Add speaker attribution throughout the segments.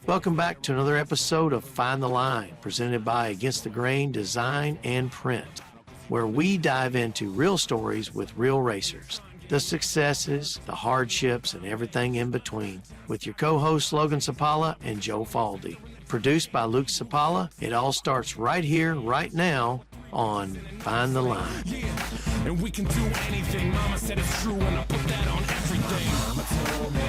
Speaker 1: Welcome back to another episode of Find the Line, presented by Against the Grain Design and Print, where we dive into real stories with real racers, the successes, the hardships, and everything in between, with your co-hosts Logan Cipala and Joe Falde. Produced by Luke Cipala, it all starts right here, right now, on Find the Line.
Speaker 2: Yeah, and we can do anything. Mama said it's true, and I put that on everything. Mama told me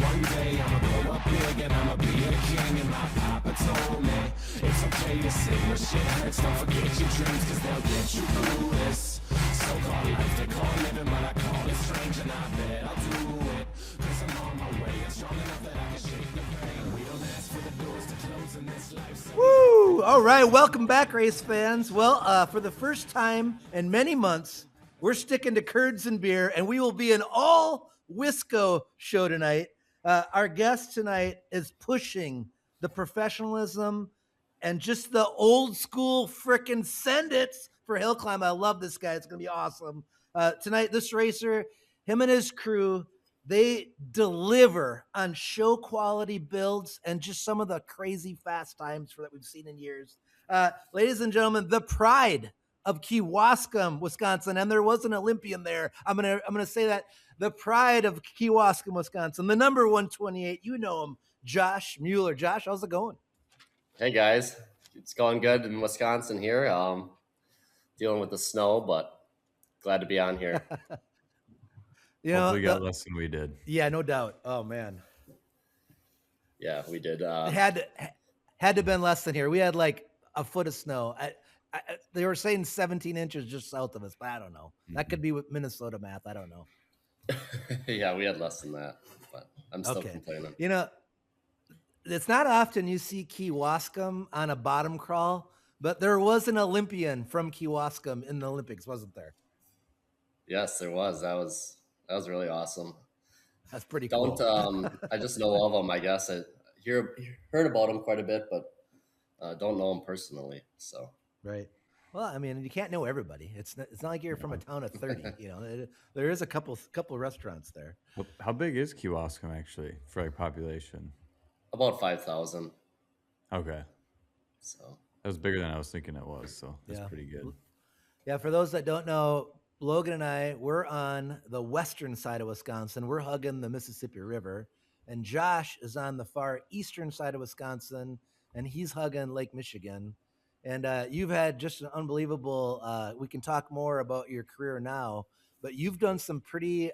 Speaker 2: one day I'ma grow up big and I'ma be a king. And my papa told me it's okay to sit where shit hurts. Don't forget your dreams, cause they'll get you through this so-called life they call living, but I call it strange. And I bet I'll do it, cause I'm on my way and strong enough that I can shake the pain. We don't ask for the doors to close in this life, so
Speaker 3: Woo! All right, welcome back, race fans. Well, for the first time in many months, we're sticking to curds and beer, and we will be an all Wisco show tonight. Our guest tonight is pushing the professionalism and just the old school frickin' send it for Hillclimb. I love this guy. It's going to be awesome. Tonight, this racer, him and his crew, they deliver on show quality builds and just some of the crazy fast times that we've seen in years. Ladies and gentlemen, the pride of Kewaskum, Wisconsin, and there was an Olympian there. I'm gonna say that, the pride of Kewaskum, Wisconsin, the number 128. You know him, Josh Mueller. Josh, how's it going?
Speaker 4: Hey guys, it's going good in Wisconsin here. Dealing with the snow, but glad to be on here.
Speaker 3: You know,
Speaker 5: Hopefully got less than we did.
Speaker 3: yeah, no doubt. Oh man,
Speaker 4: Yeah, we did.
Speaker 3: it had to have been less than here. We had like a foot of snow. They were saying 17 inches just south of us, but I don't know. That could be with Minnesota math. I don't know.
Speaker 4: Yeah, we had less than that, but I'm still
Speaker 3: Okay.
Speaker 4: complaining.
Speaker 3: You know, it's not often you see Kewaskum on a bottom crawl, but there was an Olympian from Kewaskum in the Olympics, wasn't there?
Speaker 4: Yes, there was. That was really awesome.
Speaker 3: That's pretty cool.
Speaker 4: I just know of them. I guess I heard about them quite a bit, but don't know them personally. So
Speaker 3: Right. Well, I mean, you can't know everybody. It's not like you're from a town of 30. You know, there is a couple restaurants there.
Speaker 5: Well, how big is Kewaskum actually for like population?
Speaker 4: about 5,000.
Speaker 5: Okay,
Speaker 4: So
Speaker 5: that was bigger than I was thinking it was. So that's
Speaker 3: Yeah.
Speaker 5: pretty good.
Speaker 3: Yeah, for those that don't know, Logan and I, we're on the western side of Wisconsin. We're hugging the Mississippi River. And Josh is on the far eastern side of Wisconsin, and he's hugging Lake Michigan. And you've had just an unbelievable, we can talk more about your career now, but you've done some pretty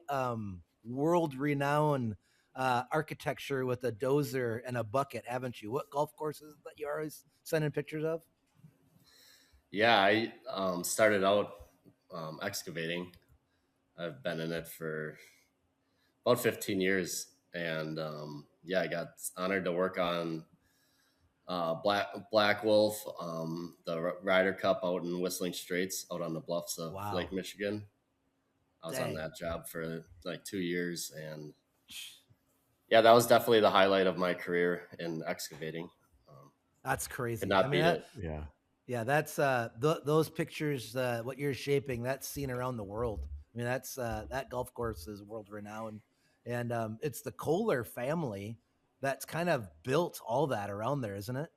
Speaker 3: world-renowned architecture with a dozer and a bucket, haven't you? What golf courses that you're always sending pictures of?
Speaker 4: yeah, I started out excavating. I've been in it for about 15 years, and yeah, I got honored to work on Black Wolf, the Ryder Cup out in Whistling Straits, out on the bluffs of
Speaker 3: Wow.
Speaker 4: Lake Michigan. I was
Speaker 3: Dang.
Speaker 4: on that job for like 2 years, and yeah, that was definitely the highlight of my career in excavating.
Speaker 3: That's crazy.
Speaker 4: Could not
Speaker 3: I mean,
Speaker 4: beat
Speaker 3: that-
Speaker 4: it.
Speaker 5: Yeah,
Speaker 3: Yeah, that's those pictures. What you're shaping, that's seen around the world. I mean, that's that golf course is world renowned, and it's the Kohler family that's kind of built all that around there, isn't it?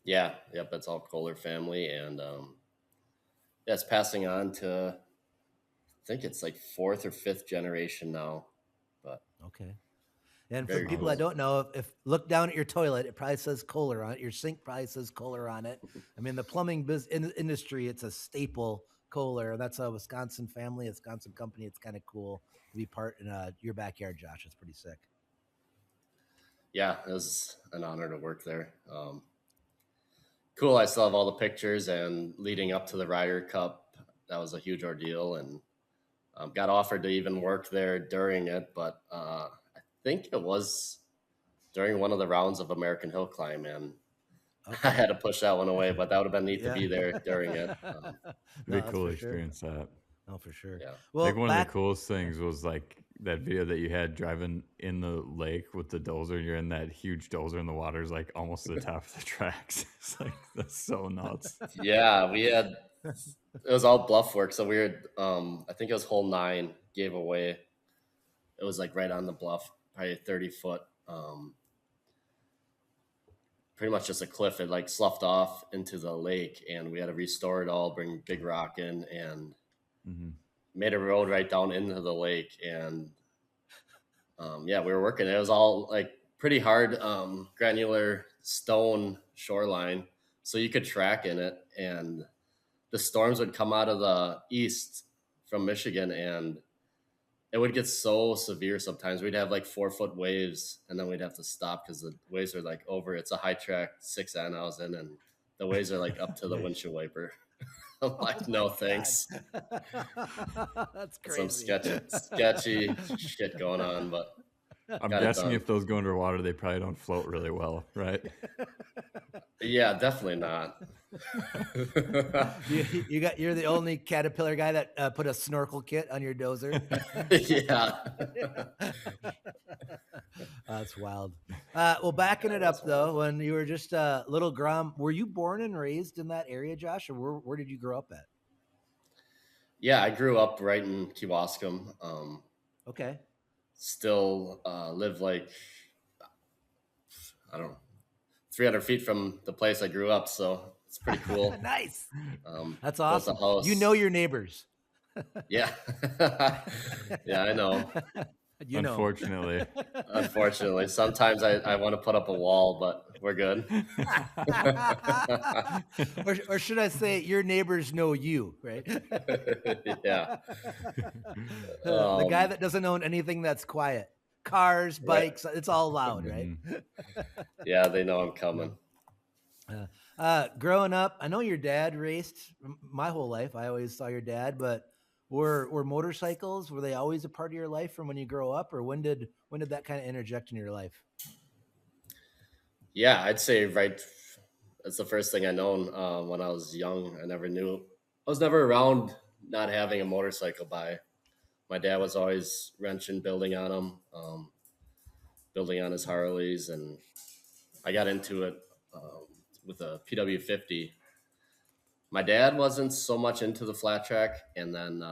Speaker 4: Yeah, yep, it's all Kohler family, and yeah, it's passing on to, I think it's like 4th or 5th generation now. But
Speaker 3: Okay. And for
Speaker 4: Very
Speaker 3: people
Speaker 4: cool.
Speaker 3: that don't know, if look down at your toilet, it probably says Kohler on it. Your sink probably says Kohler on it. I mean, the plumbing industry, it's a staple Kohler. That's a Wisconsin family, a Wisconsin company. It's kind of cool to be part in your backyard, Josh. It's pretty sick.
Speaker 4: yeah, it was an honor to work there. Cool. I still have all the pictures, and leading up to the Ryder Cup, that was a huge ordeal, and got offered to even work there during it, but I think it was during one of the rounds of American Hillclimb, and I had to push that one away, but that would have been neat to be there during it.
Speaker 5: it'd be
Speaker 3: No,
Speaker 5: a
Speaker 3: that's
Speaker 5: cool
Speaker 3: for
Speaker 5: experience. That
Speaker 3: Oh, for sure.
Speaker 4: Yeah.
Speaker 3: Well,
Speaker 5: like one of
Speaker 3: back,
Speaker 5: the coolest things was like that video that you had driving in the lake with the dozer. You're in that huge dozer, and the water's like almost to the top of the tracks. It's like that's so nuts.
Speaker 4: Yeah, it was all bluff work. So we were, I think it was hole 9 gave away. It was like right on the bluff, probably 30 foot. pretty much just a cliff. It like sloughed off into the lake, and we had to restore it all, bring big rock in, and made a road right down into the lake. And we were working. It was all like pretty hard, granular stone shoreline, so you could track in it. And the storms would come out of the east from Michigan, and it would get so severe sometimes. We'd have like 4-foot waves, and then we'd have to stop because the waves are like over. It's a high track 6N I was in, and the waves are like up to the windshield wiper. I'm like, no thanks.
Speaker 3: That's crazy.
Speaker 4: Some sketchy shit going on, but
Speaker 5: I'm guessing if those go underwater, they probably don't float really well, right?
Speaker 4: Yeah, definitely not.
Speaker 3: You're the only Caterpillar guy that put a snorkel kit on your dozer.
Speaker 4: Yeah.
Speaker 3: That's wild. Well, backing it up though, when you were just a little Grom, were you born and raised in that area, Josh, or where did you grow up at?
Speaker 4: Yeah, I grew up right in Kewaskum.
Speaker 3: Okay.
Speaker 4: Still live like, I don't know, 300 feet from the place I grew up, so it's pretty cool.
Speaker 3: Nice. That's
Speaker 4: built a
Speaker 3: awesome.
Speaker 4: house.
Speaker 3: You know your neighbors.
Speaker 4: Yeah. Yeah, I know. Unfortunately, sometimes I want to put up a wall, but we're good.
Speaker 3: or should I say your neighbors know you, right?
Speaker 4: Yeah.
Speaker 3: The guy that doesn't own anything that's quiet. Cars, bikes, it's all loud, right?
Speaker 4: Yeah, they know I'm coming.
Speaker 3: Growing up, I know your dad raced my whole life. I always saw your dad, but were motorcycles, were they always a part of your life from when you grow up, or when did that kind of interject in your life?
Speaker 4: Yeah, I'd say that's the first thing I known when I was young. I was never around not having a motorcycle by. My dad was always wrenching, building on them, building on his Harleys, and I got into it with a PW50. My dad wasn't so much into the flat track, and then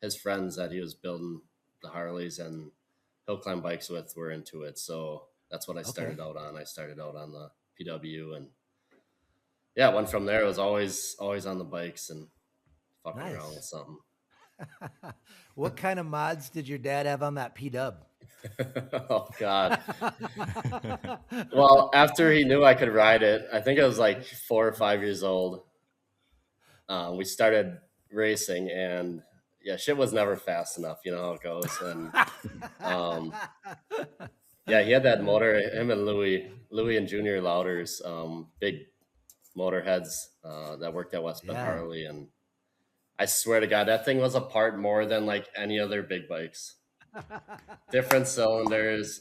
Speaker 4: his friends that he was building the Harleys and Hillclimb bikes with were into it. So that's what I started out on. I started out on the PW, and went from there. It was always on the bikes and fucking around with something.
Speaker 3: What kind of mods did your dad have on that P-Dub?
Speaker 4: Oh, God. Well, after he knew I could ride it, I think I was like 4 or 5 years old. We started racing, and shit was never fast enough. You know how it goes. And he had that motor. Him and Louie and Junior Louders, big motorheads that worked at West Bend Harley, and I swear to God, that thing was apart more than like any other big bikes. Different cylinders.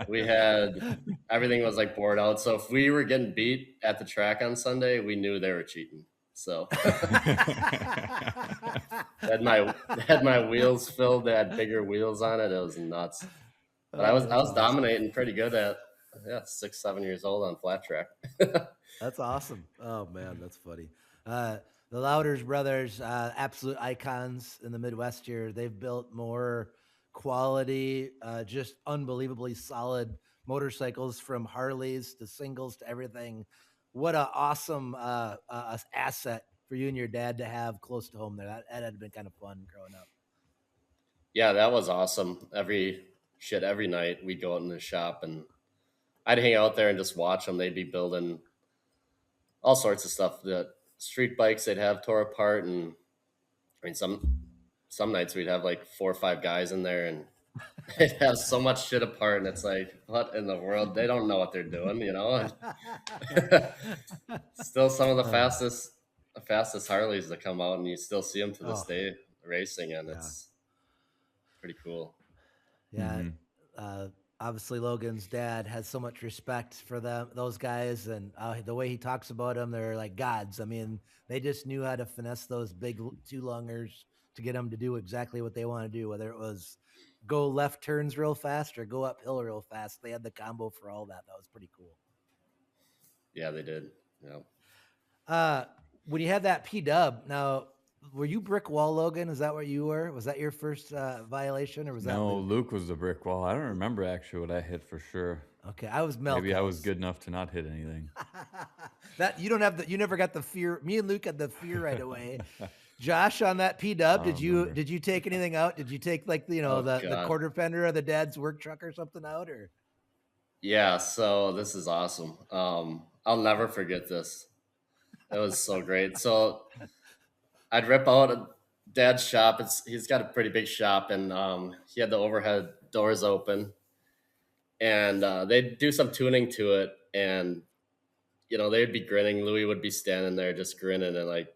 Speaker 4: We had everything was like bored out. So if we were getting beat at the track on Sunday, we knew they were cheating. So had my wheels filled. They had bigger wheels on it. It was nuts. But I was dominating pretty good at 6, 7 years old on flat track.
Speaker 3: That's awesome. Oh man, that's funny. The Louders brothers, absolute icons in the Midwest here. They've built more quality, just unbelievably solid motorcycles, from Harleys to singles to everything. What an awesome asset for you and your dad to have close to home there. That had been kind of fun growing up.
Speaker 4: Yeah, that was awesome. Every night we'd go out in the shop, and I'd hang out there and just watch them. They'd be building all sorts of stuff. The street bikes they'd have tore apart, and I mean some nights we'd have like 4 or 5 guys in there, and they'd have so much shit apart, and it's like, what in the world? They don't know what they're doing, you know. Still some of the fastest Harleys that come out, and you still see them to this day racing, and it's pretty cool.
Speaker 3: Yeah. Obviously Logan's dad has so much respect for those guys, and the way he talks about them, they're like gods. I mean, they just knew how to finesse those big 2-lungers to get them to do exactly what they want to do, whether it was go left turns real fast or go uphill real fast. They had the combo for all that. That was pretty cool.
Speaker 4: Yeah, they did. Yeah.
Speaker 3: When you had that P-Dub, now Were you brick wall, Logan? Is that what you were? Was that your first violation, or was that
Speaker 5: No,
Speaker 3: Luke?
Speaker 5: Luke was the brick wall. I don't remember actually what I hit for sure.
Speaker 3: Okay, I was
Speaker 5: Maybe I was
Speaker 3: Melkos.
Speaker 5: good enough to not hit anything.
Speaker 3: That you don't have you never got the fear. Me and Luke had the fear right away. Josh, on that P dub,
Speaker 5: I
Speaker 3: did
Speaker 5: don't
Speaker 3: you
Speaker 5: remember.
Speaker 3: did you take anything out? Did you take like the
Speaker 4: Oh
Speaker 3: the
Speaker 4: God.
Speaker 3: quarter fender of the dad's work truck or something out, or?
Speaker 4: Yeah, so this is awesome. I'll never forget this. It was so great. So I'd rip out a dad's shop. He's got a pretty big shop, and he had the overhead doors open, and they'd do some tuning to it, and they'd be grinning. Louis would be standing there just grinning, and like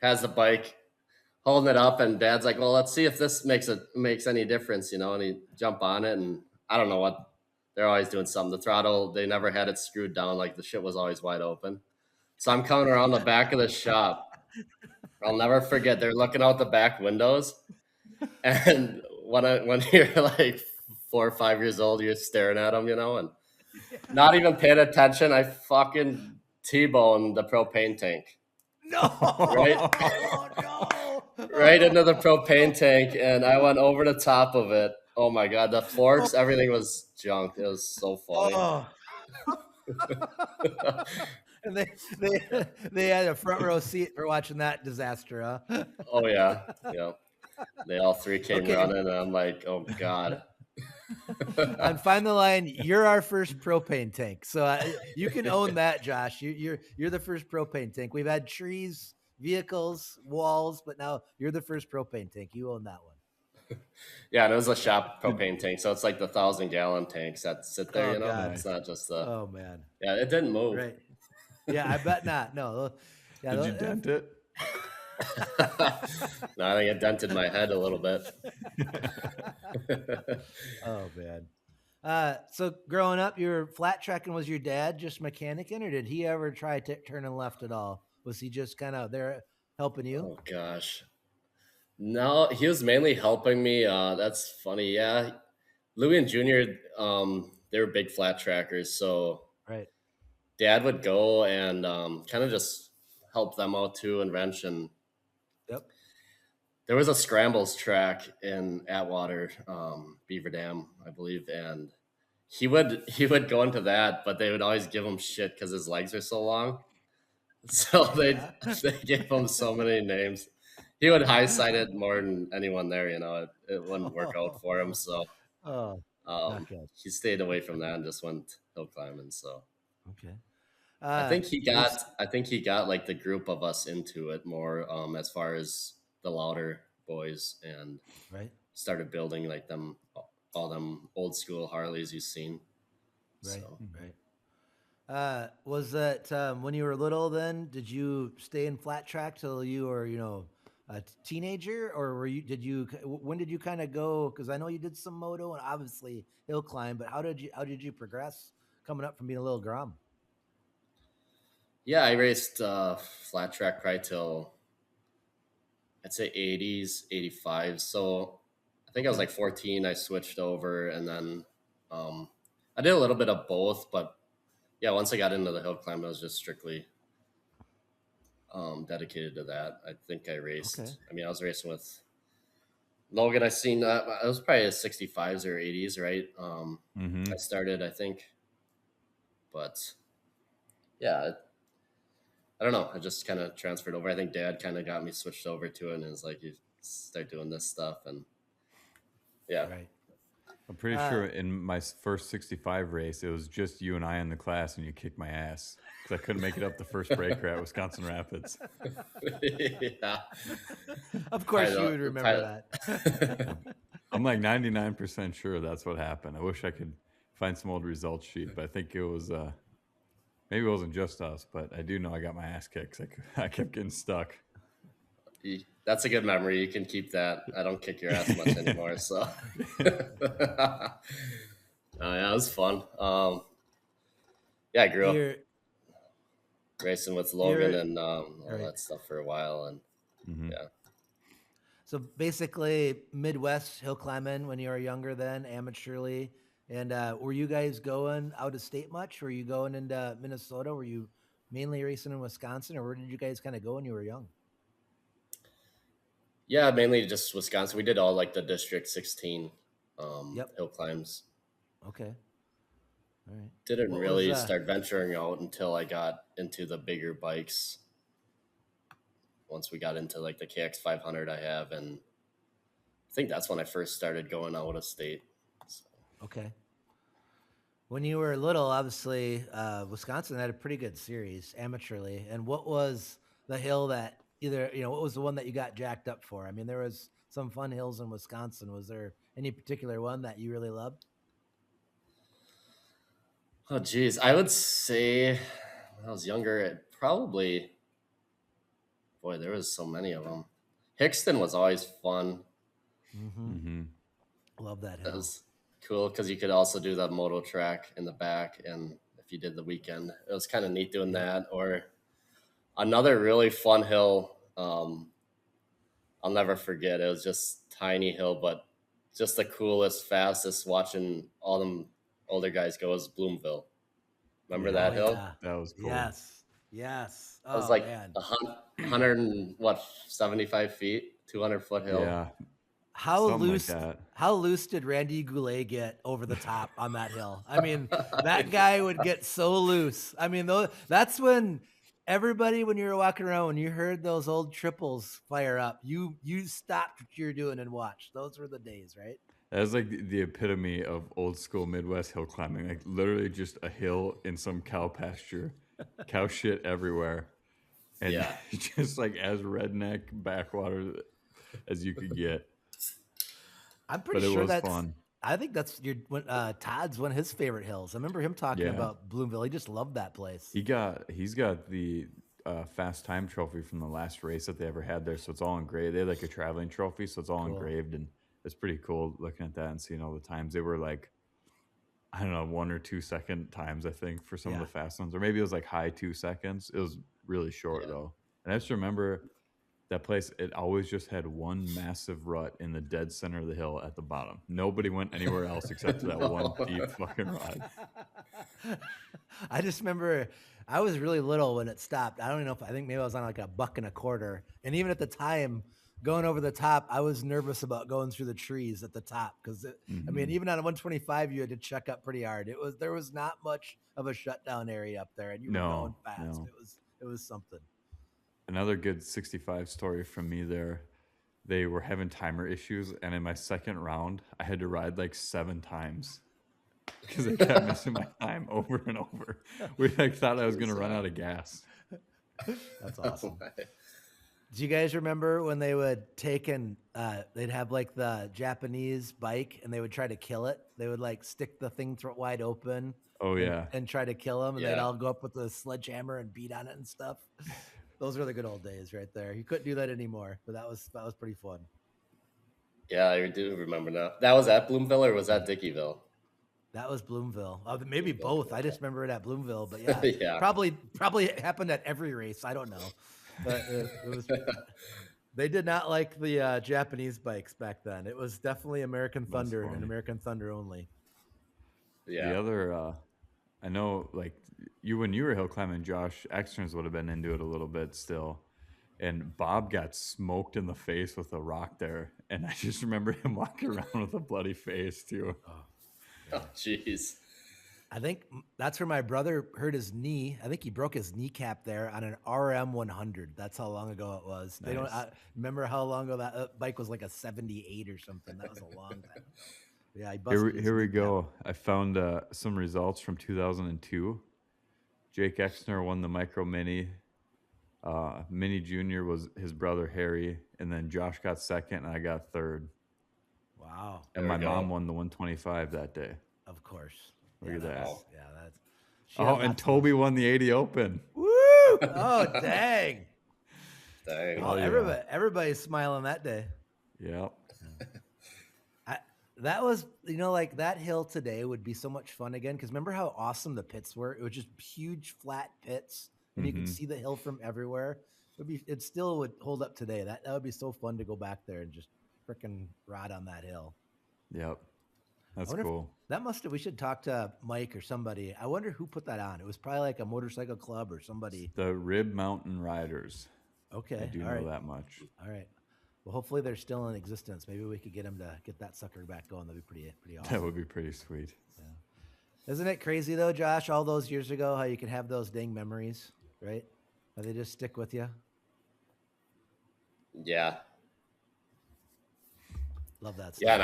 Speaker 4: has the bike holding it up, and Dad's like, "Well, let's see if this makes any difference," And he jump on it, and I don't know what they're always doing something. The throttle, they never had it screwed down. Like the shit was always wide open. So I'm coming around the back of the shop. I'll never forget. They're looking out the back windows, and when you're like 4 or 5 years old, you're staring at them, and not even paying attention. I fucking T-boned the propane tank.
Speaker 3: No,
Speaker 4: Right?
Speaker 3: oh, no,
Speaker 4: Right into the propane tank, and I went over the top of it. Oh my God, the forks, everything was junk. It was so funny.
Speaker 3: Oh. And they had a front row seat for watching that disaster, huh?
Speaker 4: Oh yeah. They all three came
Speaker 3: Okay.
Speaker 4: running, and I'm like, oh God.
Speaker 3: On Find the Line, you're our first propane tank, so you can own that, Josh. You're the first propane tank. We've had trees, vehicles, walls, but now you're the first propane tank. You own that one.
Speaker 4: Yeah, and it was a shop propane tank, so it's like the 1,000-gallon tanks that sit there.
Speaker 3: Oh, God.
Speaker 4: It's not just the.
Speaker 3: Oh man,
Speaker 4: Yeah, it didn't move.
Speaker 3: right? Yeah, I bet not. No, yeah,
Speaker 5: Did you dent it?
Speaker 4: No, I think it dented my head a little bit.
Speaker 3: Oh man. So growing up, your flat tracking was your dad just mechanicking, or did he ever try turning left at all? Was he just kind of there helping you?
Speaker 4: Oh gosh. No, he was mainly helping me. That's funny. Yeah. Louis and Junior, they were big flat trackers, so
Speaker 3: Right.
Speaker 4: Dad would go and kind of just help them out too and wrench. And
Speaker 3: Yep.
Speaker 4: there was a scrambles track in Atwater, Beaver Dam, I believe, and he would go into that, but they would always give him shit because his legs are so long. So they gave him so many names. He would high side it more than anyone there. It wouldn't work out for him. So
Speaker 3: Oh, okay.
Speaker 4: he stayed away from that and just went hill climbing. So
Speaker 3: Okay.
Speaker 4: I think he got like the group of us into it more as far as the louder boys, and
Speaker 3: Right.
Speaker 4: started building like all them old school Harleys you've seen.
Speaker 3: Right.
Speaker 4: So.
Speaker 3: Right. Was that when you were little? Then did you stay in flat track till you were a teenager, or when did you kind of go? Because I know you did some moto and obviously hill climb, but how did you progress coming up from being a little grum?
Speaker 4: Yeah, I raced flat track probably till I'd say 80s, 85. So I think I was like 14. I switched over, and then I did a little bit of both. But yeah, once I got into the hill climb, I was just strictly dedicated to that. I think I raced.
Speaker 3: Okay.
Speaker 4: I mean, I was racing with Logan. I seen it was probably a 65s or 80s, right? I started, I think, but yeah. I don't know. I just kind of transferred over. I think Dad kind of got me switched over to it, and is like, you start doing this stuff, and yeah.
Speaker 3: Right.
Speaker 5: I'm pretty sure in my first 65 race, it was just you and I in the class, and you kicked my ass because I couldn't make it up the first breaker at Wisconsin Rapids.
Speaker 4: Yeah.
Speaker 3: Of course, you
Speaker 4: Tyler-
Speaker 3: would remember
Speaker 4: Tyler-
Speaker 3: that.
Speaker 5: I'm like 99% sure that's what happened. I wish I could find some old results sheet, but I think it was maybe it wasn't just us, but I do know I got my ass kicked. I kept getting stuck.
Speaker 4: That's a good memory. You can keep that. I don't kick your ass much anymore. So, yeah, it was fun. Yeah, I grew up racing with Logan and all that stuff for a while, and yeah.
Speaker 3: So basically, Midwest hill climbing when you were younger, then amateurly. And were you guys going out of state much? Were you going into Minnesota? Were you mainly racing in Wisconsin, or where did you guys kind of go when you were young?
Speaker 4: Yeah, mainly just Wisconsin. We did all like the District 16
Speaker 3: Yep.
Speaker 4: hill climbs.
Speaker 3: Okay. All right.
Speaker 4: Didn't
Speaker 3: What was
Speaker 4: really start venturing out until I got into the bigger bikes. Once we got into like the KX 500 I have, and I think that's when I first started going out of state. So,
Speaker 3: okay? When you were little, obviously, Wisconsin had a pretty good series amateurly. And what was the hill that what was the one that you got jacked up for? I mean, there was some fun hills in Wisconsin. Was there any particular one that you really loved?
Speaker 4: oh geez, I would say when I was younger, it probably, boy, there was so many of them. Hickston was always fun.
Speaker 3: Mm-hmm.
Speaker 5: Mm-hmm.
Speaker 3: Love that
Speaker 4: That
Speaker 3: hill.
Speaker 4: was cool because you could also do the moto track in the back, and if you did the weekend, it was kind of neat doing that. Or another really fun hill, I'll never forget. It was just tiny hill, but just the coolest, fastest. Watching all them older guys go is Bloomville. Remember that hill?
Speaker 3: Yeah.
Speaker 5: That was cool.
Speaker 3: Yes. Yes.
Speaker 4: It was
Speaker 3: Oh
Speaker 4: like
Speaker 3: man.
Speaker 4: 100 and what, 75 feet, 200-foot hill.
Speaker 5: Yeah.
Speaker 3: How
Speaker 5: Something like
Speaker 3: loose?
Speaker 5: that.
Speaker 3: How loose did Randy Goulet get over the top on that hill? I mean, that guy would get so loose. I mean, that's when everybody, when you were walking around, when you heard those old triples fire up, you stopped what you were doing and watched. Those were the days, right?
Speaker 5: That was like the epitome of old school Midwest hill climbing. Like literally just a hill in some cow pasture, cow shit everywhere, and
Speaker 4: Yeah.
Speaker 5: just like as redneck backwater as you could get.
Speaker 3: I'm
Speaker 5: But
Speaker 3: pretty
Speaker 5: it
Speaker 3: sure
Speaker 5: was
Speaker 3: that's.
Speaker 5: fun.
Speaker 3: I think that's Todd's one of his favorite hills. I remember him talking
Speaker 5: Yeah.
Speaker 3: about Bloomville. He just loved that place.
Speaker 5: He's got the fast time trophy from the last race that they ever had there. So it's all engraved. They had like a traveling trophy, so it's all
Speaker 3: Cool.
Speaker 5: engraved, and it's pretty cool looking at that and seeing all the times. They were like, I don't know, 1 or 2 second times, I think, for some of
Speaker 3: Yeah.
Speaker 5: the fast ones, or maybe it was like high 2 seconds. It was really short
Speaker 4: Yeah.
Speaker 5: though. And I just remember that place, it always just had one massive rut in the dead center of the hill at the bottom. Nobody went anywhere else except to that one deep fucking rut.
Speaker 3: I just remember I was really little when it stopped. I don't even know I think maybe I was on like $1.25. And even at the time, going over the top, I was nervous about going through the trees at the top because I mean, even on a 125, you had to check up pretty hard. There was not much of a shutdown area up there, and you were going fast.
Speaker 5: No.
Speaker 3: It was something.
Speaker 5: Another good 65 story from me there. They were having timer issues, and in my second round, I had to ride like 7 times because I kept missing my time over and over. We like thought I was going to run out of gas.
Speaker 3: That's awesome. Do you guys remember when they would take and they'd have like the Japanese bike and they would try to kill it? They would like stick the thing wide open.
Speaker 5: Oh yeah,
Speaker 3: and try to kill them, and they'd
Speaker 4: Yeah.
Speaker 3: all go up with the sledgehammer and beat on it and stuff. Those were the good old days, right there. You couldn't do that anymore, but that was pretty fun.
Speaker 4: Yeah, I do remember now. That was at Bloomville or was that Dickeyville?
Speaker 3: That was Bloomville. Maybe
Speaker 4: Bloomville,
Speaker 3: both. I
Speaker 4: okay.
Speaker 3: just remember it at Bloomville, but yeah,
Speaker 4: Yeah.
Speaker 3: probably happened at every race. I don't know, but it was. They did not like the Japanese bikes back then. It was definitely American Thunder and
Speaker 5: funny.
Speaker 3: American Thunder only.
Speaker 4: Yeah.
Speaker 5: The other, I know, like when you were hill climbing, Josh Externs would have been into it a little bit still, and Bob got smoked in the face with a rock there, and I just remember him walking around with a bloody face too.
Speaker 4: Oh, jeez.
Speaker 3: I think that's where my brother hurt his knee. I think he broke his kneecap there on an RM 100. That's how long ago it was. They don't
Speaker 5: Nice.
Speaker 3: remember how long ago that bike was, like a 78 or something. That was a long time. Yeah, he busted his
Speaker 5: Here we
Speaker 3: kneecap.
Speaker 5: go. I found some results from 2002. Jake Exner won the Micro Mini. Mini Junior was his brother Harry, and then Josh got second, and I got third.
Speaker 3: Wow.
Speaker 5: And
Speaker 4: There
Speaker 5: my
Speaker 4: we go.
Speaker 5: mom won the 125 that day.
Speaker 3: Of course.
Speaker 5: Look at that.
Speaker 3: That's. She
Speaker 5: Oh,
Speaker 3: had
Speaker 5: and
Speaker 3: lots of-
Speaker 5: Toby won the 80 Open.
Speaker 3: Woo! Oh, dang.
Speaker 4: Dang.
Speaker 3: Well,
Speaker 5: yeah.
Speaker 3: everybody's smiling that day.
Speaker 5: Yep.
Speaker 3: That was, like that hill today would be so much fun again. Because remember how awesome the pits were? It was just huge flat pits, and you could see the hill from everywhere. It still would hold up today. That would be so fun to go back there and just freaking ride on that hill.
Speaker 5: Yep. That's
Speaker 3: wonder if-
Speaker 5: cool.
Speaker 3: We should talk to Mike or somebody. I wonder who put that on. It was probably like a motorcycle club or somebody.
Speaker 5: The Rib Mountain Riders.
Speaker 3: Okay.
Speaker 5: I do
Speaker 3: all
Speaker 5: know
Speaker 3: right.
Speaker 5: that much.
Speaker 3: All right. Well, hopefully they're still in existence. Maybe we could get them to get that sucker back going. That'd be pretty awesome.
Speaker 5: That would be pretty sweet.
Speaker 3: Isn't it crazy though, Josh? All those years ago, how you can have those dang memories, right? How they just stick with you.
Speaker 4: Yeah.
Speaker 3: Love that stuff.
Speaker 4: Yeah, and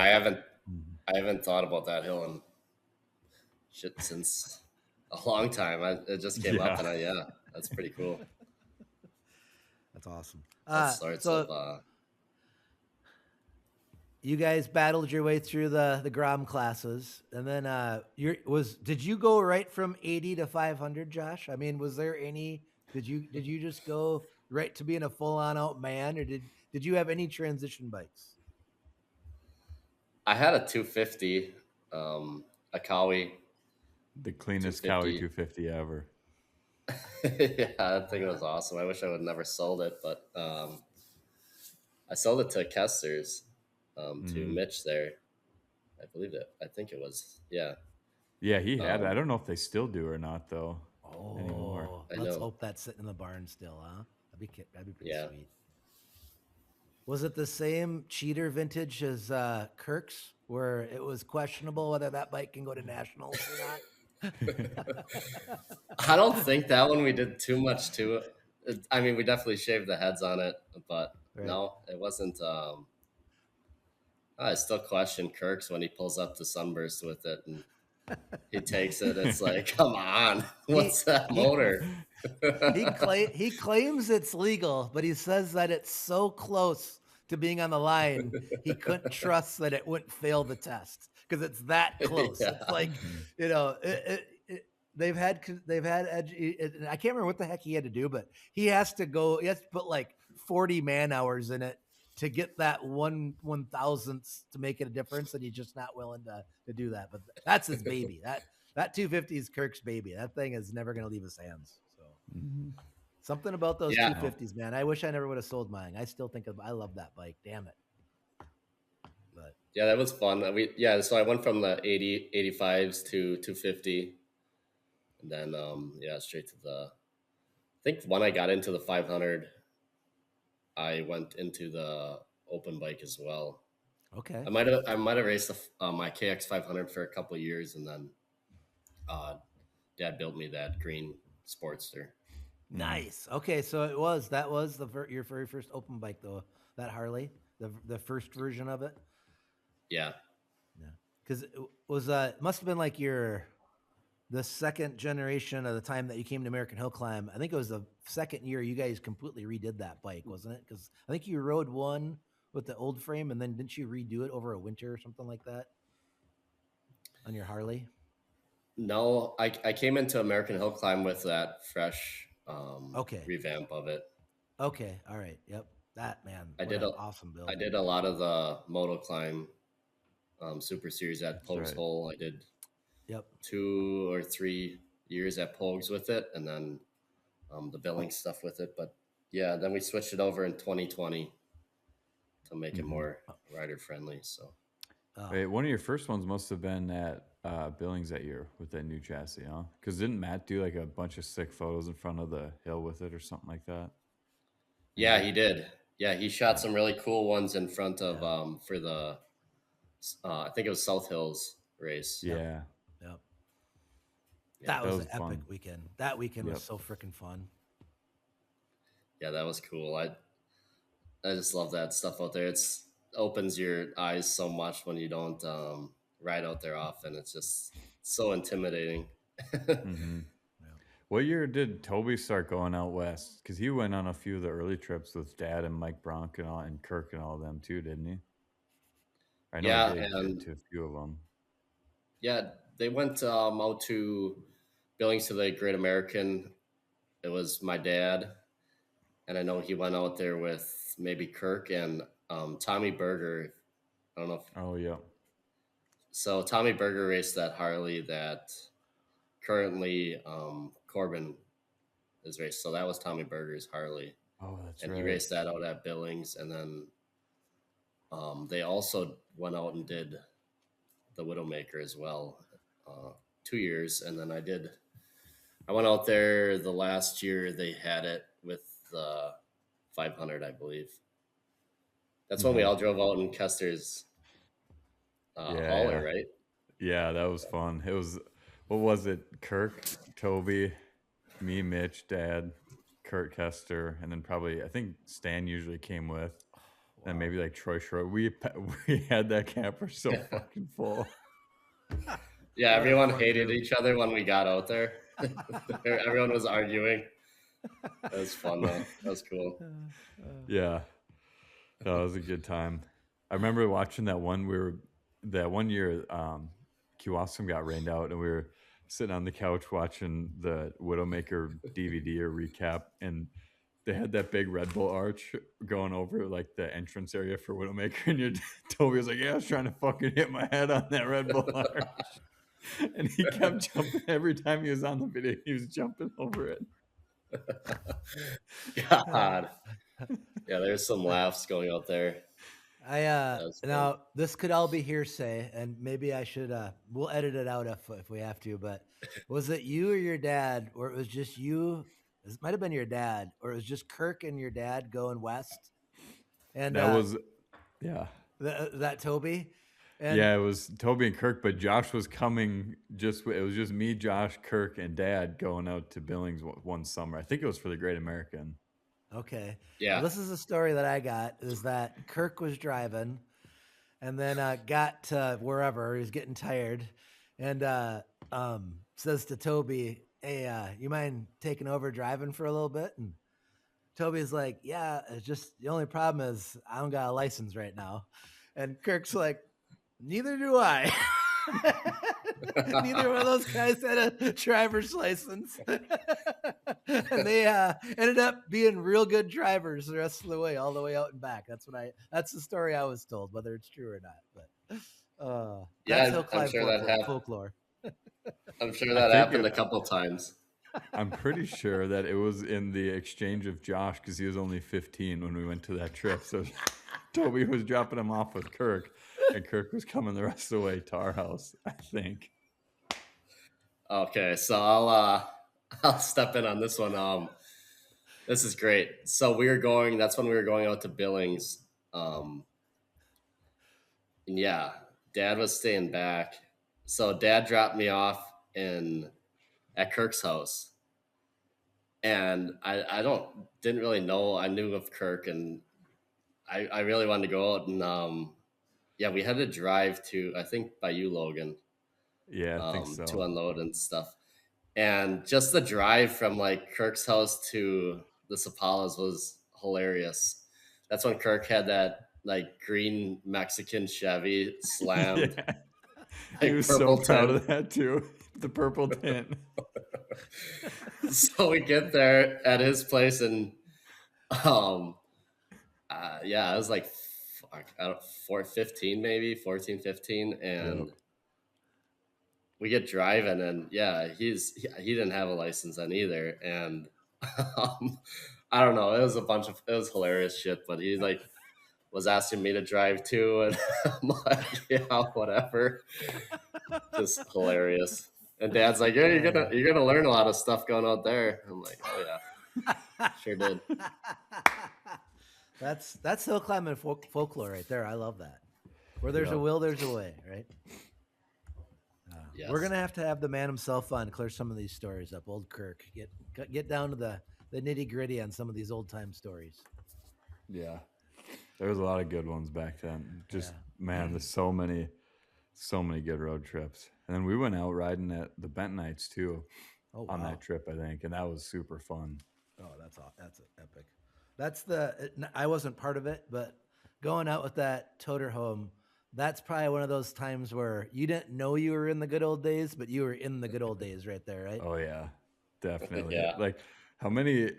Speaker 4: I haven't thought about that hill in shit since a long time. It just came up, and that's pretty cool.
Speaker 3: That's awesome.
Speaker 4: That starts of
Speaker 3: you guys battled your way through the Grom classes, and then did you go right from 80 to 500, Josh? I mean, was there any? Did you just go right to being a full on out man, or did you have any transition bikes?
Speaker 4: I had a 250, a Cowie.
Speaker 5: The cleanest Cowie 250 ever.
Speaker 4: Yeah, that thing was awesome. I wish I would have never sold it, but I sold it to Kesters, to Mitch there. I believe it. I think it was. Yeah.
Speaker 5: Yeah, he had it. I don't know if they still do or not, though.
Speaker 3: Oh, let's hope that's sitting in the barn still, huh? That'd be pretty sweet. Was it the same cheater vintage as Kirk's, where it was questionable whether that bike can go to nationals or not?
Speaker 4: I don't think that one we did too much to it. I mean, we definitely shaved the heads on it, but no, it wasn't. I still question Kirk's when he pulls up to Sunburst with it and he takes it. It's like, come on, what's that motor?
Speaker 3: He claims it's legal, but he says that it's so close to being on the line, he couldn't trust that it wouldn't fail the test because it's that close. It's like, they've had I can't remember what the heck he had to do, but he has to put like 40 man hours in it to get that 1/1000th to make it a difference, and he's just not willing to do that. But that's his baby. That 250 is Kirk's baby. That thing is never going to leave his hands. So something about those 250s, man. I wish I never would have sold mine. I still think I love that bike. Damn it. But
Speaker 4: yeah, that was fun. So I went from the 85s to 250, and then straight to I think when I got into the 500, I went into the open bike as well.
Speaker 3: Okay.
Speaker 4: I might have raced my KX 500 for a couple of years, and then Dad built me that green Sportster.
Speaker 3: Nice. Okay, so that was your very first open bike though. That Harley, the first version of it.
Speaker 4: Yeah.
Speaker 3: Because it was must have been like the second generation of the time that you came to American Hillclimb. I think it was the second year you guys completely redid that bike, wasn't it? Because I think you rode one with the old frame, and then didn't you redo it over a winter or something like that on your Harley?
Speaker 4: No, I came into American Hillclimb with that fresh revamp of it.
Speaker 3: Okay, all right, yep. That man,
Speaker 4: I did an
Speaker 3: awesome build.
Speaker 4: I did a lot of the Motoclimb Super Series at Pogues Hole. I did 2 or 3 years at Pogues with it, and then the billing stuff with it. But yeah, then we switched it over in 2020 to make it more rider friendly. So
Speaker 5: wait, one of your first ones must have been at Billings that year with that new chassis, huh? Because didn't Matt do like a bunch of sick photos in front of the hill with it or something like that?
Speaker 4: Yeah, he did. Yeah, he shot some really cool ones in front of for the I think it was South Hills race.
Speaker 5: Yeah.
Speaker 3: Yep. That was an epic weekend. That weekend was so freaking fun.
Speaker 4: Yeah, that was cool. I just love that stuff out there. It's opens your eyes so much when you don't ride out there often. It's just so intimidating.
Speaker 5: What year did Toby start going out west? Because he went on a few of the early trips with Dad and Mike Bronk and Kirk and all of them too, didn't he? I know he did to a few of them.
Speaker 4: Yeah, they went out to Billings to the Great American. It was my dad, and I know he went out there with maybe Kirk and Tommy Berger. I don't know.
Speaker 5: Oh yeah.
Speaker 4: So Tommy Berger raced that Harley that currently Corbin is raced. So that was Tommy Berger's Harley.
Speaker 5: Oh, that's
Speaker 4: and
Speaker 5: right.
Speaker 4: He raced that out at Billings, and then they also went out and did the Widowmaker as well, 2 years. And then I went out there the last year they had it with the 500, I believe. That's when we all drove out in Kester's hauler, right?
Speaker 5: Yeah, that was fun. It was, what was it? Kirk, Toby, me, Mitch, Dad, Kurt Kester, and then probably I think Stan usually came with, and maybe like Troy Shore. We had that camper so fucking full.
Speaker 4: Yeah, everyone hated each other when we got out there. Everyone was arguing. That was fun though. That was cool.
Speaker 5: Yeah, that was a good time. I remember watching that one. That one year, Kewaskum got rained out, and we were sitting on the couch watching the Widowmaker DVD or recap, and they had that big Red Bull arch going over like the entrance area for Widowmaker, and Toby was like, "Yeah, I was trying to fucking hit my head on that Red Bull arch," and he kept jumping every time he was on the video. He was jumping over it.
Speaker 4: God, yeah, there's some laughs going out there.
Speaker 3: Now this could all be hearsay, and maybe I should we'll edit it out if we have to. But was it you or your dad, or it was just you? It might have been your dad, or it was just Kirk and your dad going west. And
Speaker 5: that was
Speaker 3: that Toby. And
Speaker 5: yeah, it was Toby and Kirk, but Josh was coming. It was just me, Josh, Kirk, and Dad going out to Billings one summer. I think it was for the Great American.
Speaker 3: Okay.
Speaker 4: Yeah.
Speaker 3: Well, this is a story that I got, is that Kirk was driving and then got to wherever. He was getting tired and says to Toby, "Hey, you mind taking over driving for a little bit?" And Toby's like, "Yeah, it's just the only problem is I don't got a license right now." And Kirk's like, "Neither do I." Neither one of those guys had a driver's license. And they ended up being real good drivers the rest of the way, all the way out and back. That's the story I was told, whether it's true or not. But
Speaker 4: yeah,
Speaker 3: that's
Speaker 4: I'm sure that happened.
Speaker 3: Folklore.
Speaker 4: I'm sure that happened a couple times.
Speaker 5: I'm pretty sure that it was in the exchange of Josh, because he was only 15 when we went to that trip. So Toby was dropping him off with Kirk, and Kirk was coming the rest of the way to our house, I think.
Speaker 4: Okay, so I'll step in on this one. This is great. So that's when we were going out to Billings. And yeah, Dad was staying back. So Dad dropped me off at Kirk's house. And I didn't really know. I knew of Kirk, and I really wanted to go out, and yeah, we had to drive to, I think, by you, Logan.
Speaker 5: Yeah, I think so.
Speaker 4: To unload and stuff. And just the drive from like Kirk's house to the Cipalas was hilarious. That's when Kirk had that like green Mexican Chevy slammed.
Speaker 5: Yeah. He was so proud of that too. The purple tint.
Speaker 4: So we get there at his place, and yeah, it was like 14, 15, and
Speaker 5: Yep.
Speaker 4: we get driving, and yeah, he didn't have a license then either, and I don't know, it was hilarious shit, but he like was asking me to drive too, and I'm like, yeah, whatever. Just hilarious. And Dad's like, yeah, you're gonna learn a lot of stuff going out there. I'm like, oh yeah, sure did.
Speaker 3: That's hill climbing folklore right there. I love that. Where there's a will, there's a way, right?
Speaker 4: Yes.
Speaker 3: We're gonna have to have the man himself on, clear some of these stories up. Old Kirk, get down to the nitty gritty on some of these old time stories.
Speaker 5: Yeah, there was a lot of good ones back then. Just man, there's so many good road trips. And then we went out riding at the Bentonites too.
Speaker 3: Oh,
Speaker 5: on
Speaker 3: wow.
Speaker 5: that trip, I think, and that was super fun.
Speaker 3: Oh, that's epic. I wasn't part of it, but going out with that toter home, that's probably one of those times where you didn't know you were in the good old days, but you were in the good old days right there, right?
Speaker 5: Oh yeah, definitely.
Speaker 4: Yeah.
Speaker 5: Like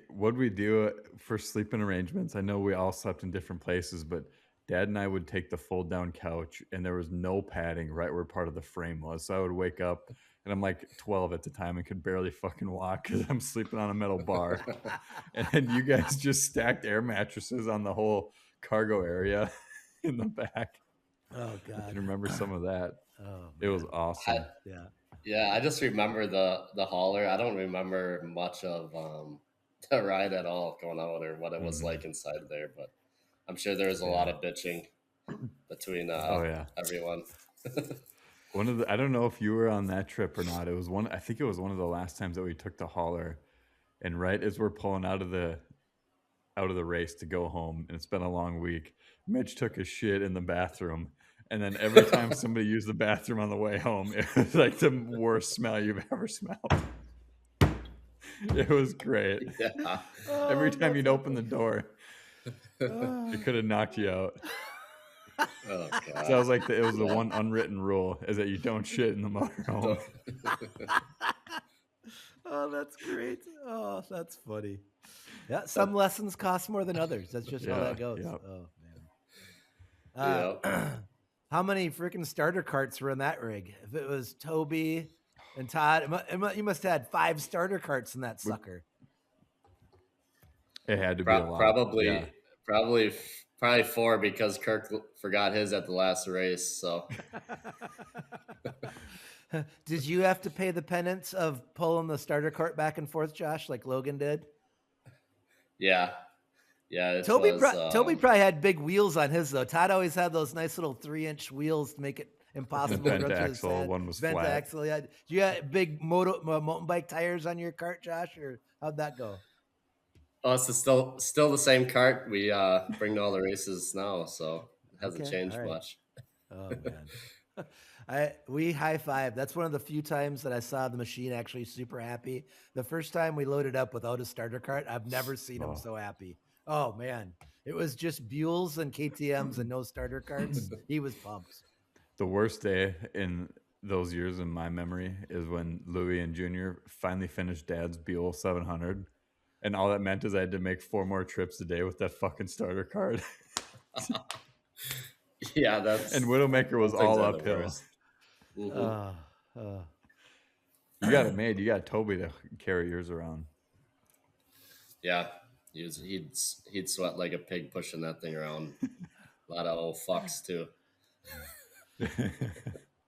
Speaker 5: what'd we do for sleeping arrangements? I know we all slept in different places, but Dad and I would take the fold down couch, and there was no padding right where part of the frame was. So I would wake up, and I'm like 12 at the time and could barely fucking walk because I'm sleeping on a metal bar. And then you guys just stacked air mattresses on the whole cargo area in the back.
Speaker 3: Oh God!
Speaker 5: I can remember some of that.
Speaker 3: Oh,
Speaker 5: it was awesome.
Speaker 4: Yeah, I just remember the hauler. I don't remember much of the ride at all going out or what it was like inside there. But I'm sure there was a lot of bitching between
Speaker 5: Oh yeah.
Speaker 4: everyone.
Speaker 5: I don't know if you were on that trip or not. I think it was one of the last times that we took the hauler, and right as we're pulling out of the race to go home, and it's been a long week, Mitch took a shit in the bathroom, and then every time somebody used the bathroom on the way home, it was like the worst smell you've ever smelled. It was great.
Speaker 4: Yeah.
Speaker 5: Every time you'd open the door, it could have knocked you out.
Speaker 4: Oh God.
Speaker 5: So I was like, it was the one unwritten rule is that you don't shit in the motorhome.
Speaker 3: Oh, that's great. Oh, that's funny. Yeah, some lessons cost more than others. That's just how that goes.
Speaker 5: Yep.
Speaker 3: Oh man. How many freaking starter carts were in that rig? If it was Toby and Todd, you must have had 5 starter carts in that sucker.
Speaker 5: It had to be a lot.
Speaker 4: Probably 4 because Kirk forgot his at the last race. So
Speaker 3: Did you have to pay the penance of pulling the starter cart back and forth, Josh, like Logan did?
Speaker 4: yeah.
Speaker 3: Toby probably had big wheels on his though. Todd always had those nice little 3-inch wheels to make it impossible.
Speaker 5: Bent axle, one was
Speaker 3: bent
Speaker 5: flat.
Speaker 3: axle. Yeah. Do you have big mountain bike tires on your cart, Josh, or how'd that go?
Speaker 4: Oh, it's still the same cart we bring to all the races now, so it hasn't changed much.
Speaker 3: Oh man. We high five. That's one of the few times that I saw the machine actually super happy. The first time we loaded up without a starter cart, I've never seen him so happy. Oh man, it was just Buells and KTMs and no starter carts. He was pumped.
Speaker 5: The worst day in those years in my memory is when Louie and Junior finally finished Dad's Buell 700, and all that meant is I had to make 4 more trips a day with that fucking starter cart.
Speaker 4: Yeah, and
Speaker 5: Widowmaker was all uphill.
Speaker 4: Mm-hmm.
Speaker 5: You got it made. You got Toby to carry yours around.
Speaker 4: Yeah, he'd sweat like a pig pushing that thing around. A lot of old fucks too.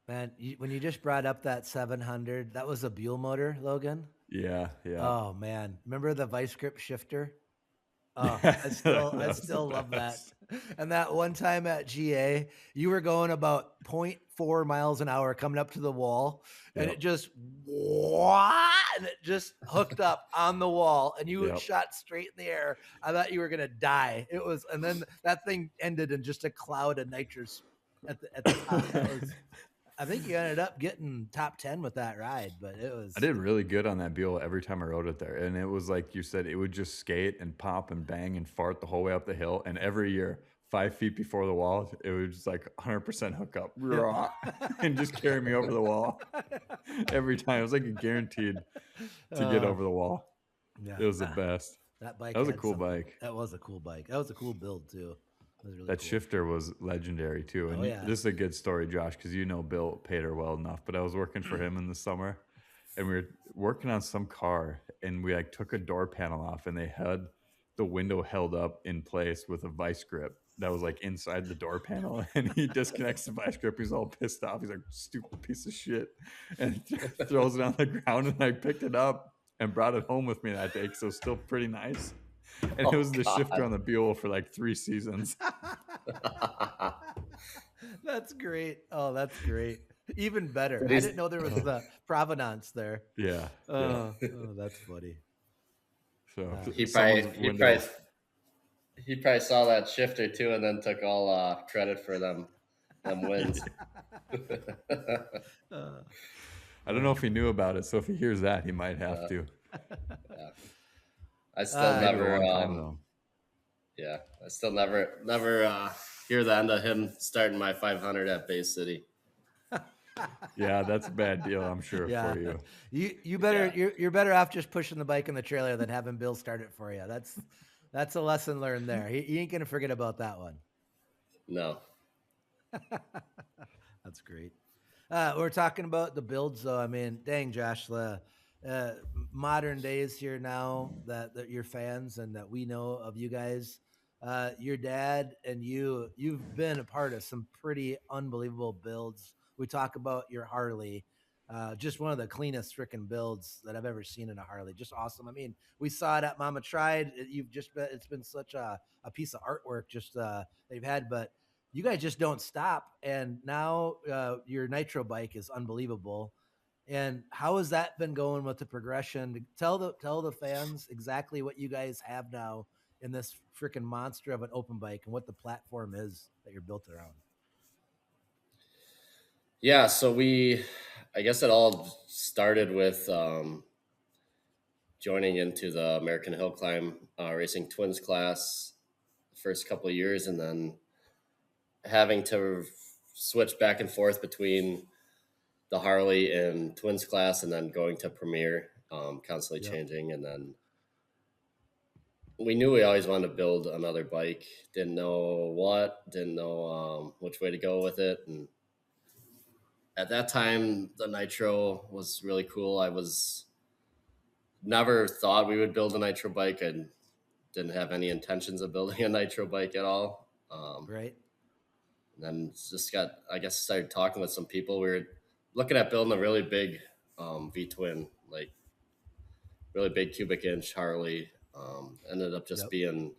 Speaker 3: Man, when you just brought up that 700, that was a Buell motor, Logan?
Speaker 5: Yeah.
Speaker 3: Oh man, remember the vice grip shifter? Oh, I still love that. And that one time at GA, you were going about 0.4 miles an hour coming up to the wall, and it just hooked up on the wall, and you shot straight in the air. I thought you were gonna die. And then that thing ended in just a cloud of nitrous at the top. I think you ended up getting top 10 with that ride, but I
Speaker 5: did really good on that Buell every time I rode it there. And it was like you said, it would just skate and pop and bang and fart the whole way up the hill. And every year, 5 feet before the wall, it was just like 100% hook up and just carry me over the wall every time. It was like a guaranteed to get over the wall. Yeah. It was the best.
Speaker 3: That
Speaker 5: was a cool bike.
Speaker 3: That was a cool bike. That was a cool build too. Really
Speaker 5: that
Speaker 3: cool.
Speaker 5: Shifter was legendary too. And this is a good story, Josh, because you know Bill Pater well enough. But I was working for him in the summer, and we were working on some car, and we like took a door panel off, and they had the window held up in place with a vice grip that was like inside the door panel, and he disconnects the vice grip. He's all pissed off. He's like, "Stupid piece of shit," and throws it on the ground. And I picked it up and brought it home with me that day because it was still pretty nice. And it was the shifter on the Buell for like 3 seasons.
Speaker 3: That's great. Oh, that's great. Even better. I didn't know there was the provenance there.
Speaker 5: Yeah.
Speaker 3: Oh, that's funny.
Speaker 5: So
Speaker 4: he probably saw that shifter too, and then took all credit for them wins.
Speaker 5: I don't know if he knew about it, so if he hears that, he might have to.
Speaker 4: Yeah. I still never hear the end of him starting my 500 at Bay City.
Speaker 5: Yeah, that's a bad deal, I'm sure, for you.
Speaker 3: You better you're better off just pushing the bike in the trailer than having Bill start it for you. That's a lesson learned there. He ain't gonna forget about that one.
Speaker 4: No.
Speaker 3: That's great. We're talking about the builds, though. I mean, dang, Josh, the modern days here now that you're fans and that we know of you guys. Your dad and you've been a part of some pretty unbelievable builds. We talk about your Harley. Just one of the cleanest freaking builds that I've ever seen in a Harley. Just awesome. I mean, we saw it at Mama Tried. It's been such a piece of artwork just they've had, but you guys just don't stop. And now your nitro bike is unbelievable. And how has that been going with the progression? Tell the fans exactly what you guys have now in this freaking monster of an open bike and what the platform is that you're built around.
Speaker 4: Yeah, so I guess it all started with joining into the American Hillclimb racing twins class the first couple of years, and then having to switch back and forth between the Harley and twins class, and then going to Premier, constantly changing. And then we knew we always wanted to build another bike. Didn't know which way to go with it. And at that time, the Nitro was really cool. I was never thought we would build a Nitro bike. I didn't have any intentions of building a Nitro bike at all.
Speaker 3: Right.
Speaker 4: And then started talking with some people. We were looking at building a really big V-twin, like really big cubic inch Harley. Ended up just being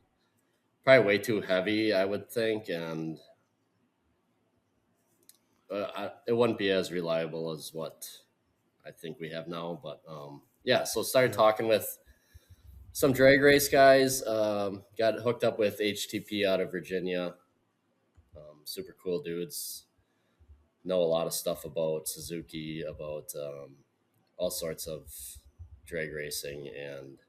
Speaker 4: probably way too heavy, I would think, and it wouldn't be as reliable as what I think we have now. But so started talking with some drag race guys. Got hooked up with HTP out of Virginia. Super cool dudes. Know a lot of stuff about Suzuki, about all sorts of drag racing, and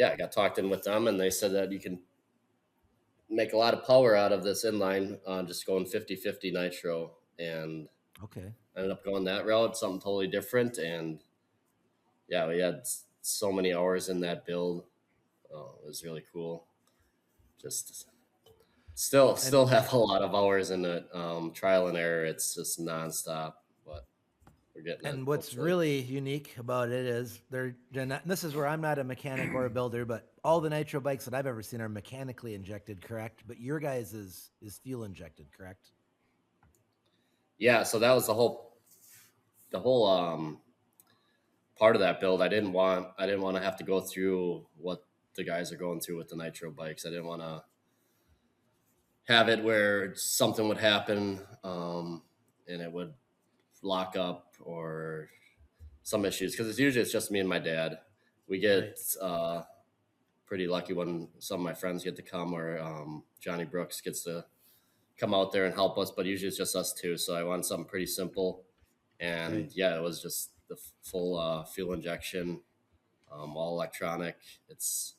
Speaker 4: I got talked in with them, and they said that you can make a lot of power out of this inline, just going 50-50 nitro, and ended up going that route, something totally different. And we had so many hours in that build. It was really cool. Just still have a lot of hours in it. Trial and error. It's just nonstop, but we're getting.
Speaker 3: And what's really unique about it is this is where I'm not a mechanic or a builder, but all the nitro bikes that I've ever seen are mechanically injected, correct? But your guys is fuel injected, correct?
Speaker 4: Yeah, so that was the whole part of that build. I didn't want to have to go through what the guys are going through with the nitro bikes. I didn't want to have it where something would happen and it would lock up or some issues, because it's just me and my dad. We get pretty lucky when some of my friends get to come, or Johnny Brooks gets to come out there and help us, but usually it's just us two. So I want something pretty simple, and it was just the full fuel injection, all electronic. It's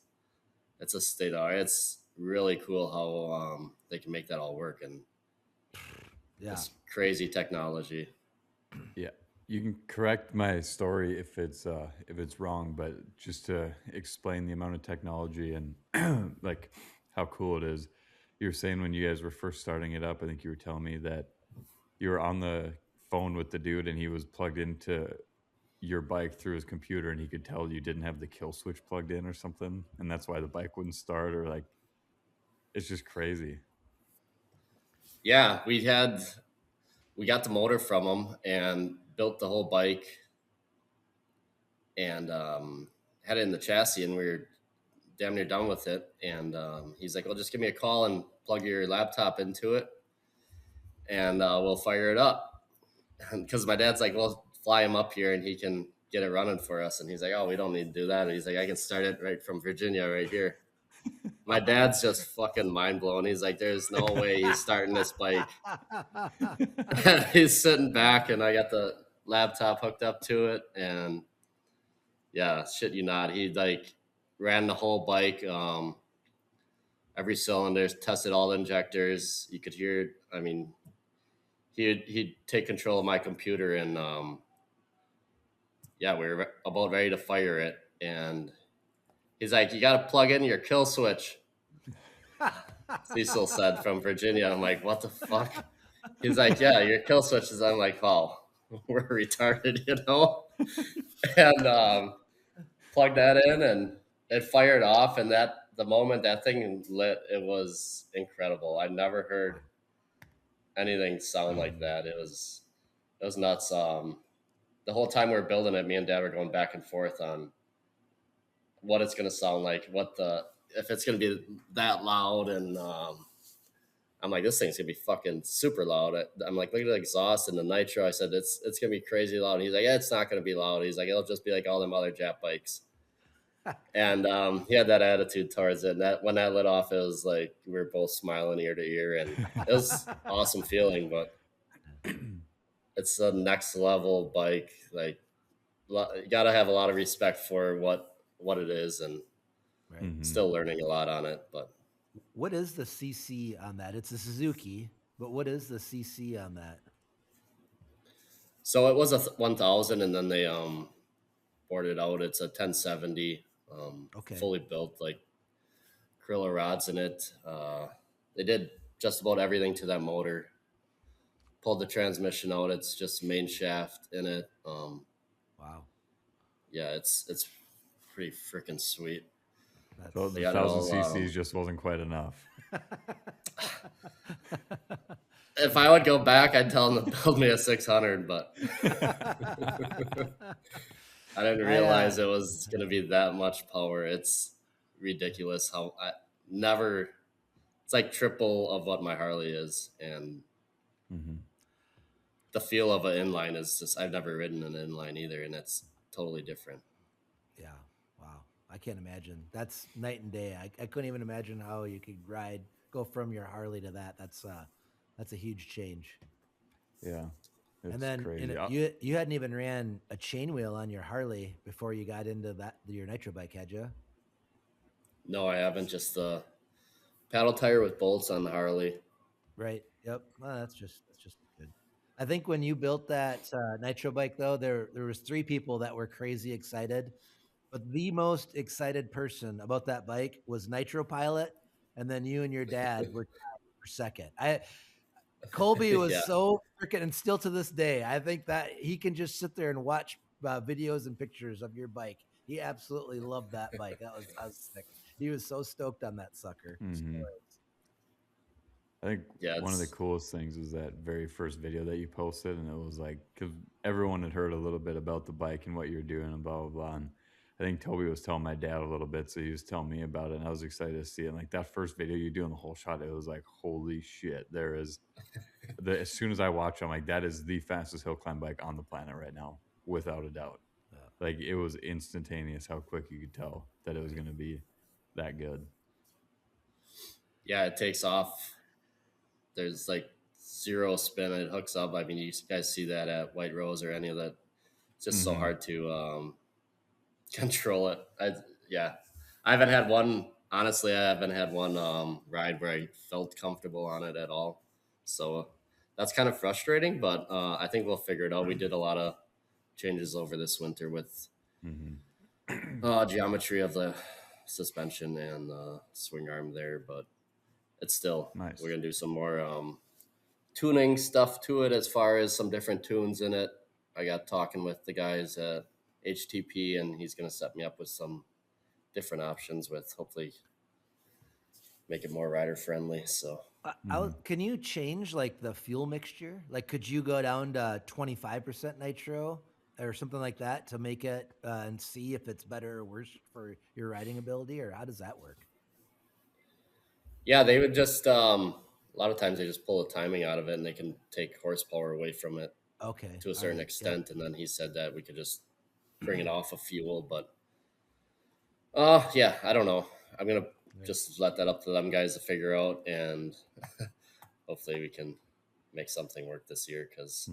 Speaker 4: a state of art. It's really cool how they can make that all work, and it's crazy technology.
Speaker 5: Yeah, you can correct my story if it's wrong, but just to explain the amount of technology and like how cool it is. You were saying when you guys were first starting it up, I think you were telling me that you were on the phone with the dude and he was plugged into your bike through his computer, and he could tell you didn't have the kill switch plugged in or something, and that's why the bike wouldn't start, or like, it's just crazy.
Speaker 4: Yeah, we got the motor from him and built the whole bike, and had it in the chassis, and we were damn near done with it. And he's like, well, just give me a call and plug your laptop into it, and we'll fire it up. Because my dad's like, well, fly him up here and he can get it running for us. And he's like, oh, we don't need to do that. And he's like, I can start it right from Virginia right here. My dad's just fucking mind blown. He's like, there's no way he's starting this bike. And he's sitting back, and I got the laptop hooked up to it. And shit you not, he like ran the whole bike, every cylinder, tested all the injectors. You could hear, I mean, he'd take control of my computer, and we were about ready to fire it. And he's like, you got to plug in your kill switch. Cecil said from Virginia. I'm like, what the fuck? He's like, yeah, your kill switches. I'm like, oh, we're retarded, you know? And plugged that in, and it fired off. And the moment that thing lit, it was incredible. I never heard anything sound like that. It was nuts. the whole time we were building it, me and Dad were going back and forth on what it's going to sound like, if it's going to be that loud. And I'm like, this thing's going to be fucking super loud. I'm like, look at the exhaust and the nitro. I said, it's going to be crazy loud. And he's like, yeah, it's not going to be loud. He's like, it'll just be like all them other Jap bikes. And he had that attitude towards it. And that when that lit off, it was like we were both smiling ear to ear, and it was awesome feeling. But it's the next level bike. Like, you got to have a lot of respect for what it is, and still learning a lot on it. But
Speaker 3: what is the CC on that? It's a Suzuki, but what is the CC on that?
Speaker 4: So it was a 1000, and then they boarded out. It's a 1070, fully built, like Krillo rods in it. They did just about everything to that motor. Pulled the transmission out. It's just main shaft in it.
Speaker 3: Wow.
Speaker 4: Yeah, it's pretty freaking sweet.
Speaker 5: So the 1000 cc's just wasn't quite enough.
Speaker 4: If I would go back, I'd tell them to build me a 600, but I didn't realize it was going to be that much power. It's ridiculous how it's like triple of what my Harley is. And the feel of an inline is just, I've never ridden an inline either, and it's totally different.
Speaker 3: Yeah. Wow. I can't imagine. That's night and day. I couldn't even imagine how you could go from your Harley to that. That's a huge change.
Speaker 5: Yeah. It's
Speaker 3: and then
Speaker 5: crazy.
Speaker 3: you hadn't even ran a chain wheel on your Harley before you got into your nitro bike, had you?
Speaker 4: No, I haven't. Just the paddle tire with bolts on the Harley.
Speaker 3: Right. Yep. Well, that's just good. I think when you built that nitro bike, though, there was 3 people that were crazy excited, but the most excited person about that bike was Nitro Pilot, and then you and your dad were tied for second. Colby was so freaking, and still to this day, I think that he can just sit there and watch videos and pictures of your bike. He absolutely loved that bike. I was sick. He was so stoked on that sucker.
Speaker 5: I think one of the coolest things was that very first video that you posted, and it was like, because everyone had heard a little bit about the bike and what you're doing and blah, blah, blah. And I think Toby was telling my dad a little bit, so he was telling me about it, and I was excited to see it. And like that first video you doing the whole shot, it was like, holy shit, as soon as I watch, I'm like, that is the fastest hill climb bike on the planet right now, without a doubt. Yeah. Like, it was instantaneous how quick you could tell that it was going to be that good.
Speaker 4: Yeah, it takes off. There's like zero spin. It hooks up. I mean, you guys see that at White Rose or any of that. It's just so hard to control it. I haven't had one. Honestly, I haven't had one ride where I felt comfortable on it at all. So that's kind of frustrating, but I think we'll figure it out. We did a lot of changes over this winter with geometry of the suspension and swing arm there, but it's still nice. We're gonna do some more tuning stuff to it as far as some different tunes in it. I got talking with the guys at HTP, and he's gonna set me up with some different options with hopefully make it more rider friendly. So
Speaker 3: can you change like the fuel mixture? Like, could you go down to 25% nitro or something like that to make it and see if it's better or worse for your riding ability, or how does that work?
Speaker 4: Yeah, they would just a lot of times they just pull the timing out of it, and they can take horsepower away from it.
Speaker 3: Okay.
Speaker 4: To a certain extent, and then he said that we could just bring it off of fuel, but I don't know. I'm gonna just let that up to them guys to figure out, and hopefully we can make something work this year. Because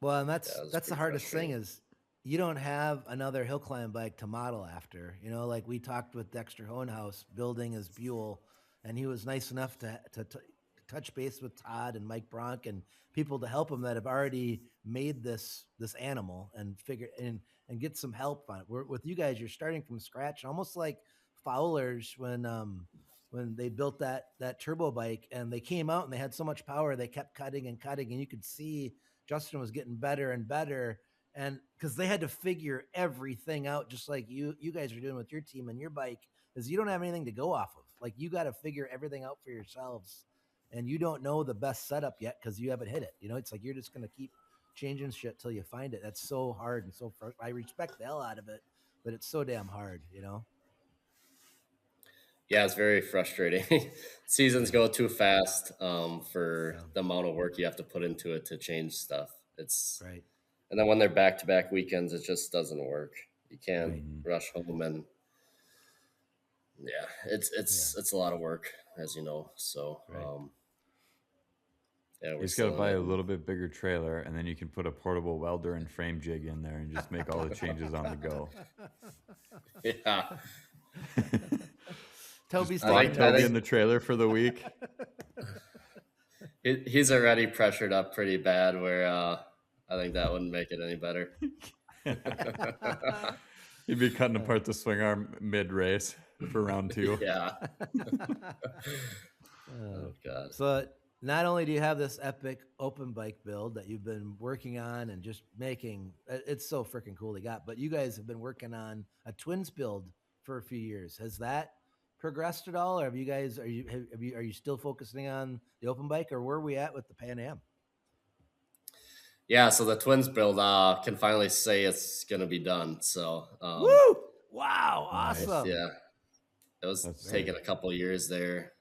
Speaker 3: well, and that's the hardest thing is you don't have another hill climb bike to model after. You know, like we talked with Dexter Hohenhaus building his Buell, and he was nice enough to touch base with Todd and Mike Bronk and people to help him that have already made this animal and figure and get some help on it. With you guys, you're starting from scratch, almost like Fowler's when they built that turbo bike, and they came out and they had so much power, they kept cutting and cutting, and you could see Justin was getting better and better, and because they had to figure everything out, just like you guys are doing with your team and your bike, is you don't have anything to go off of. Like, you got to figure everything out for yourselves, and you don't know the best setup yet because you haven't hit it. You know, it's like you're just going to keep changing shit till you find it. That's so hard and so I respect the hell out of it, but it's so damn hard, you know?
Speaker 4: Yeah, it's very frustrating. Seasons go too fast for
Speaker 3: Yeah.
Speaker 4: the amount of work you have to put into it to change stuff. It's
Speaker 3: Right.
Speaker 4: And then when they're back to back weekends, it just doesn't work. You can't
Speaker 3: Right.
Speaker 4: rush home, and yeah, it's a lot of work, as you know. So
Speaker 3: Right.
Speaker 4: yeah,
Speaker 5: You
Speaker 4: we're
Speaker 5: just got to
Speaker 4: still
Speaker 5: buy a
Speaker 4: in.
Speaker 5: little bit bigger trailer, and then you can put a portable welder and frame jig in there and just make all the changes on the go.
Speaker 4: Yeah,
Speaker 3: Toby's
Speaker 4: I like
Speaker 3: taking
Speaker 4: that.
Speaker 5: Toby
Speaker 3: notes.
Speaker 5: in the trailer for the week.
Speaker 4: he's already pressured up pretty bad. Where I think that wouldn't make it any better.
Speaker 5: You'd be cutting apart the swing arm mid race for round 2.
Speaker 4: Yeah. Oh God.
Speaker 3: So not only do you have this epic open bike build that you've been working on and just making, it's so freaking cool they got, but you guys have been working on a twins build for a few years. Has that progressed at all? Or have you guys, are you still focusing on the open bike, or where are we at with the Pan Am?
Speaker 4: Yeah, so the twins build can finally say it's gonna be done. So
Speaker 3: Woo! Wow.
Speaker 5: Nice.
Speaker 3: Awesome.
Speaker 4: yeah, it was
Speaker 5: That's
Speaker 4: taking a couple of years there,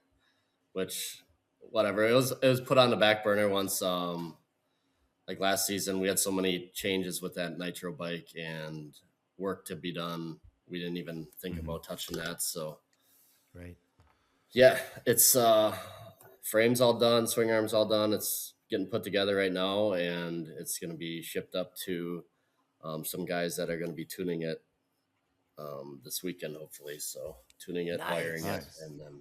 Speaker 4: which whatever. It was put on the back burner once like last season we had so many changes with that nitro bike and work to be done. We didn't even think about touching that. So
Speaker 3: Right.
Speaker 4: yeah, it's frames all done, swing arms all done. It's getting put together right now, and it's going to be shipped up to some guys that are going to be tuning it this weekend, hopefully. So tuning it,
Speaker 3: Nice.
Speaker 4: wiring
Speaker 5: Nice.
Speaker 4: it, and then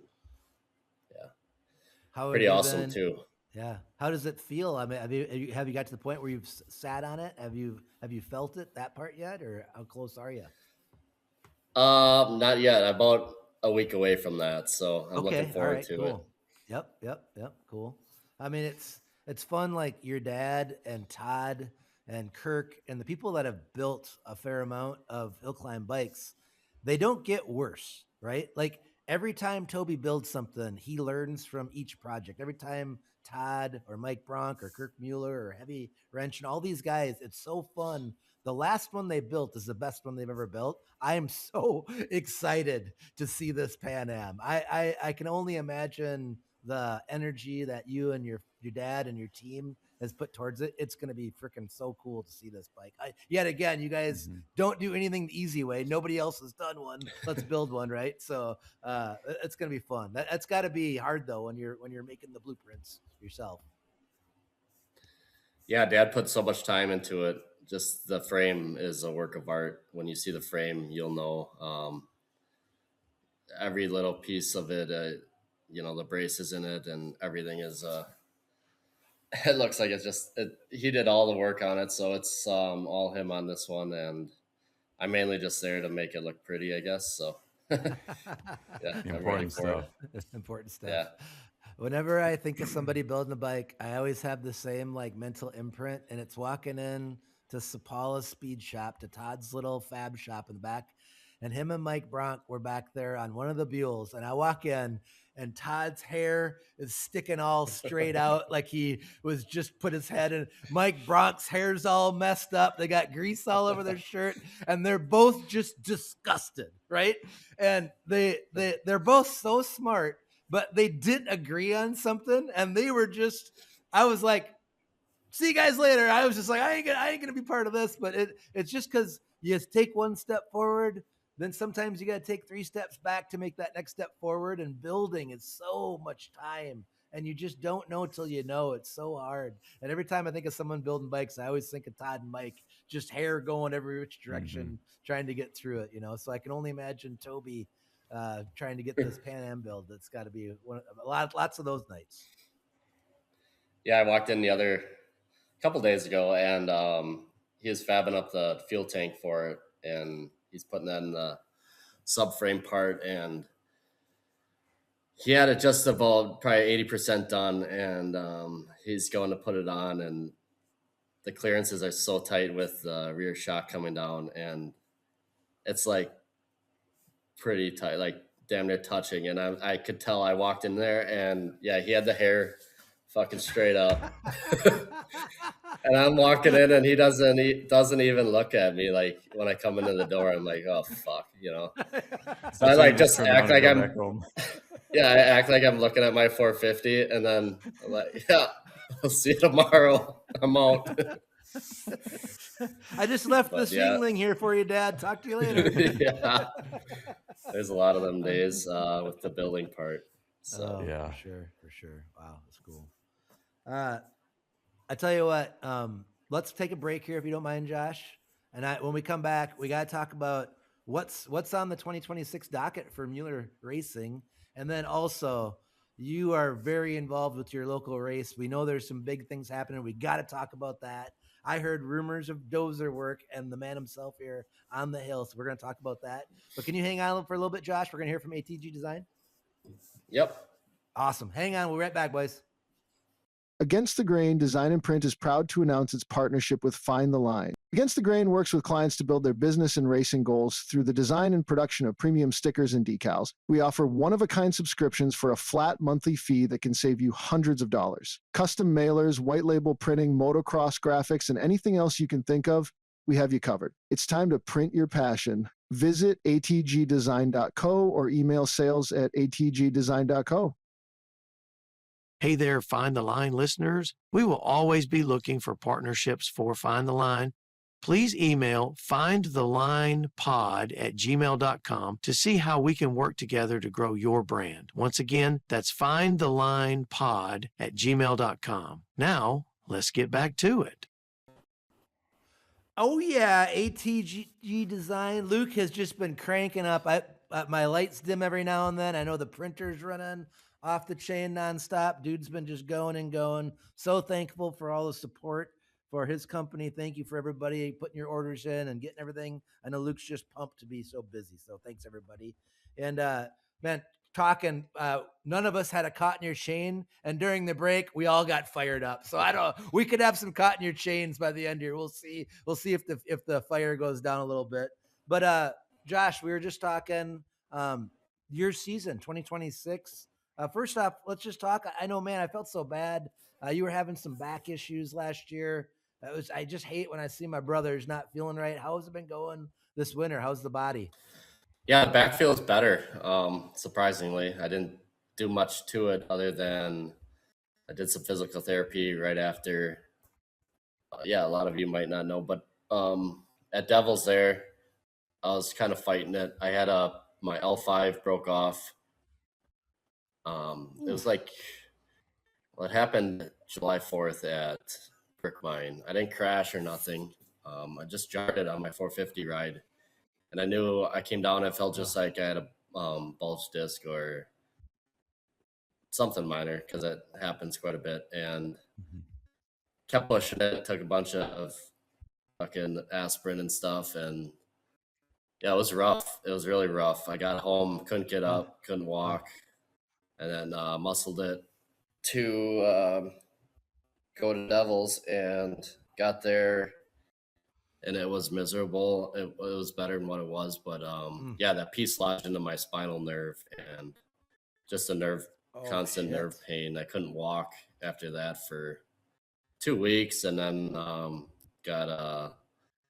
Speaker 3: How have
Speaker 4: pretty
Speaker 3: you
Speaker 4: awesome
Speaker 3: been-
Speaker 4: too.
Speaker 3: Yeah. How does it feel? I mean, have you got to the point where you've sat on it? Have you felt it, that part yet, or how close are you?
Speaker 4: Not yet. I'm about a week away from that, so I'm looking
Speaker 3: All
Speaker 4: forward
Speaker 3: right,
Speaker 4: to
Speaker 3: cool. Yep. Cool. I mean, it's fun. Like your dad and Todd and Kirk and the people that have built a fair amount of Hillclimb bikes, they don't get worse, right? Like every time Toby builds something, he learns from each project. Every time Todd or Mike Bronk or Kirk Mueller or Heavy Wrench and all these guys, it's so fun. The last one they built is the best one they've ever built. I am so excited to see this Pan Am. I can only imagine the energy that you and your dad and your team has put towards it. It's going to be freaking so cool to see this bike. Yet again, you guys don't do anything the easy way. Nobody else has done one. Let's build one, right? So it's going to be fun. That's got to be hard though when you're making the blueprints yourself.
Speaker 4: Yeah, Dad put so much time into it. Just the frame is a work of art. When you see the frame, you'll know every little piece of it. The braces in it and everything is. It looks like he did all the work on it, so it's all him on this one, and I'm mainly just there to make it look pretty, I guess. So yeah, I'm ready
Speaker 5: Important
Speaker 4: for it.
Speaker 5: stuff.
Speaker 3: Important stuff.
Speaker 4: Yeah.
Speaker 3: Whenever I think of somebody building a bike, I always have the same like mental imprint, and it's walking in to Cipala's speed shop, to Todd's little fab shop in the back. And him and Mike Bronk were back there on one of the Buells, and I walk in and Todd's hair is sticking all straight out like he was just put his head in. Mike Bronk's hair's all messed up. They got grease all over their shirt, and they're both just disgusted, right? And they're both so smart, but they didn't agree on something, and they were just, I was like, see you guys later. I was just like, I ain't gonna be part of this, but it's just because you just take one step forward, then sometimes you got to take 3 steps back to make that next step forward. And building is so much time, and you just don't know till you know. It's so hard. And every time I think of someone building bikes, I always think of Todd and Mike, just hair going every which direction, trying to get through it. So I can only imagine Toby trying to get this Pan Am build. That's got to be lots of those nights.
Speaker 4: Yeah, I walked in a couple days ago, and he was fabbing up the fuel tank for it, and he's putting that in the subframe part, and he had it just about probably 80% done, and he's going to put it on, and the clearances are so tight with the rear shock coming down, and it's like pretty tight, like damn near touching. And I could tell. I walked in there, and yeah, he had the hair fucking straight up. And I'm walking in, and he doesn't even look at me. Like when I come into the door, I'm like, oh fuck, So
Speaker 5: That's
Speaker 4: I
Speaker 5: when
Speaker 4: like
Speaker 5: you
Speaker 4: just
Speaker 5: turn
Speaker 4: act
Speaker 5: around and
Speaker 4: like
Speaker 5: go
Speaker 4: I'm,
Speaker 5: back home.
Speaker 4: yeah, I act like I'm looking at my 450, and then I'm like, yeah, I'll see you tomorrow. I'm out.
Speaker 3: I just left the
Speaker 4: But, yeah.
Speaker 3: Singling here for you, Dad. Talk to you later.
Speaker 4: Yeah. There's a lot of them days with the building part. So
Speaker 3: Oh,
Speaker 5: Yeah.
Speaker 3: for sure. Wow, that's cool. I tell you what, let's take a break here if you don't mind, Josh. And when we come back, we got to talk about what's on the 2026 docket for Mueller Racing, and then also you are very involved with your local race. We know there's some big things happening. We got to talk about that. I heard rumors of dozer work and the man himself here on the hill, so we're going to talk about that. But can you hang on for a little bit, Josh? We're going to hear from ATG Design.
Speaker 4: Yep.
Speaker 3: Awesome. Hang on. We'll be right back, boys.
Speaker 6: Against the Grain Design and Print is proud to announce its partnership with Find the Line. Against the Grain works with clients to build their business and racing goals through the design and production of premium stickers and decals. We offer one-of-a-kind subscriptions for a flat monthly fee that can save you hundreds of dollars. Custom mailers, white label printing, motocross graphics, and anything else you can think of, we have you covered. It's time to print your passion. Visit atgdesign.co or email sales@atgdesign.co.
Speaker 1: Hey there, Find the Line listeners. We will always be looking for partnerships for Find the Line. Please email findthelinepod@gmail.com to see how we can work together to grow your brand. Once again, that's findthelinepod@gmail.com. Now, let's get back to it.
Speaker 3: Oh yeah, ATG Design. Luke has just been cranking up. My lights dim every now and then. I know the printer's running off the chain nonstop. Dude's been just going and going. So thankful for all the support for his company. Thank you for everybody putting your orders in and getting everything. I know Luke's just pumped to be so busy. So thanks everybody. And man, talking, none of us had a caught in your chain, and during the break we all got fired up. So I don't, we could have some caught in your chains by the end here. We'll see if the fire goes down a little bit. But Josh, we were just talking your season 2026. First off, let's just talk. I know, man, I felt so bad. You were having some back issues last year. I just hate when I see my brothers not feeling right. How has it been going this winter? How's the body?
Speaker 4: Yeah, the back feels better. Surprisingly, I didn't do much to it other than I did some physical therapy right after. Yeah, a lot of you might not know, but at Devils there, I was kind of fighting it. I had my L5 broke off. It was like, well, it happened July 4th at Brick Mine. I didn't crash or nothing. I just jarred it on my 450 ride. And I knew I came down, I felt just like I had a bulge disc or something minor, because it happens quite a bit. And kept pushing it, took a bunch of fucking aspirin and stuff. And yeah, it was rough. It was really rough. I got home, couldn't get up, couldn't walk. And then muscled it to go to Devils, and got there. And it was miserable. It was better than what it was, but yeah, that piece lodged into my spinal nerve, and just a constant nerve pain. I couldn't walk after that for 2 weeks, and then got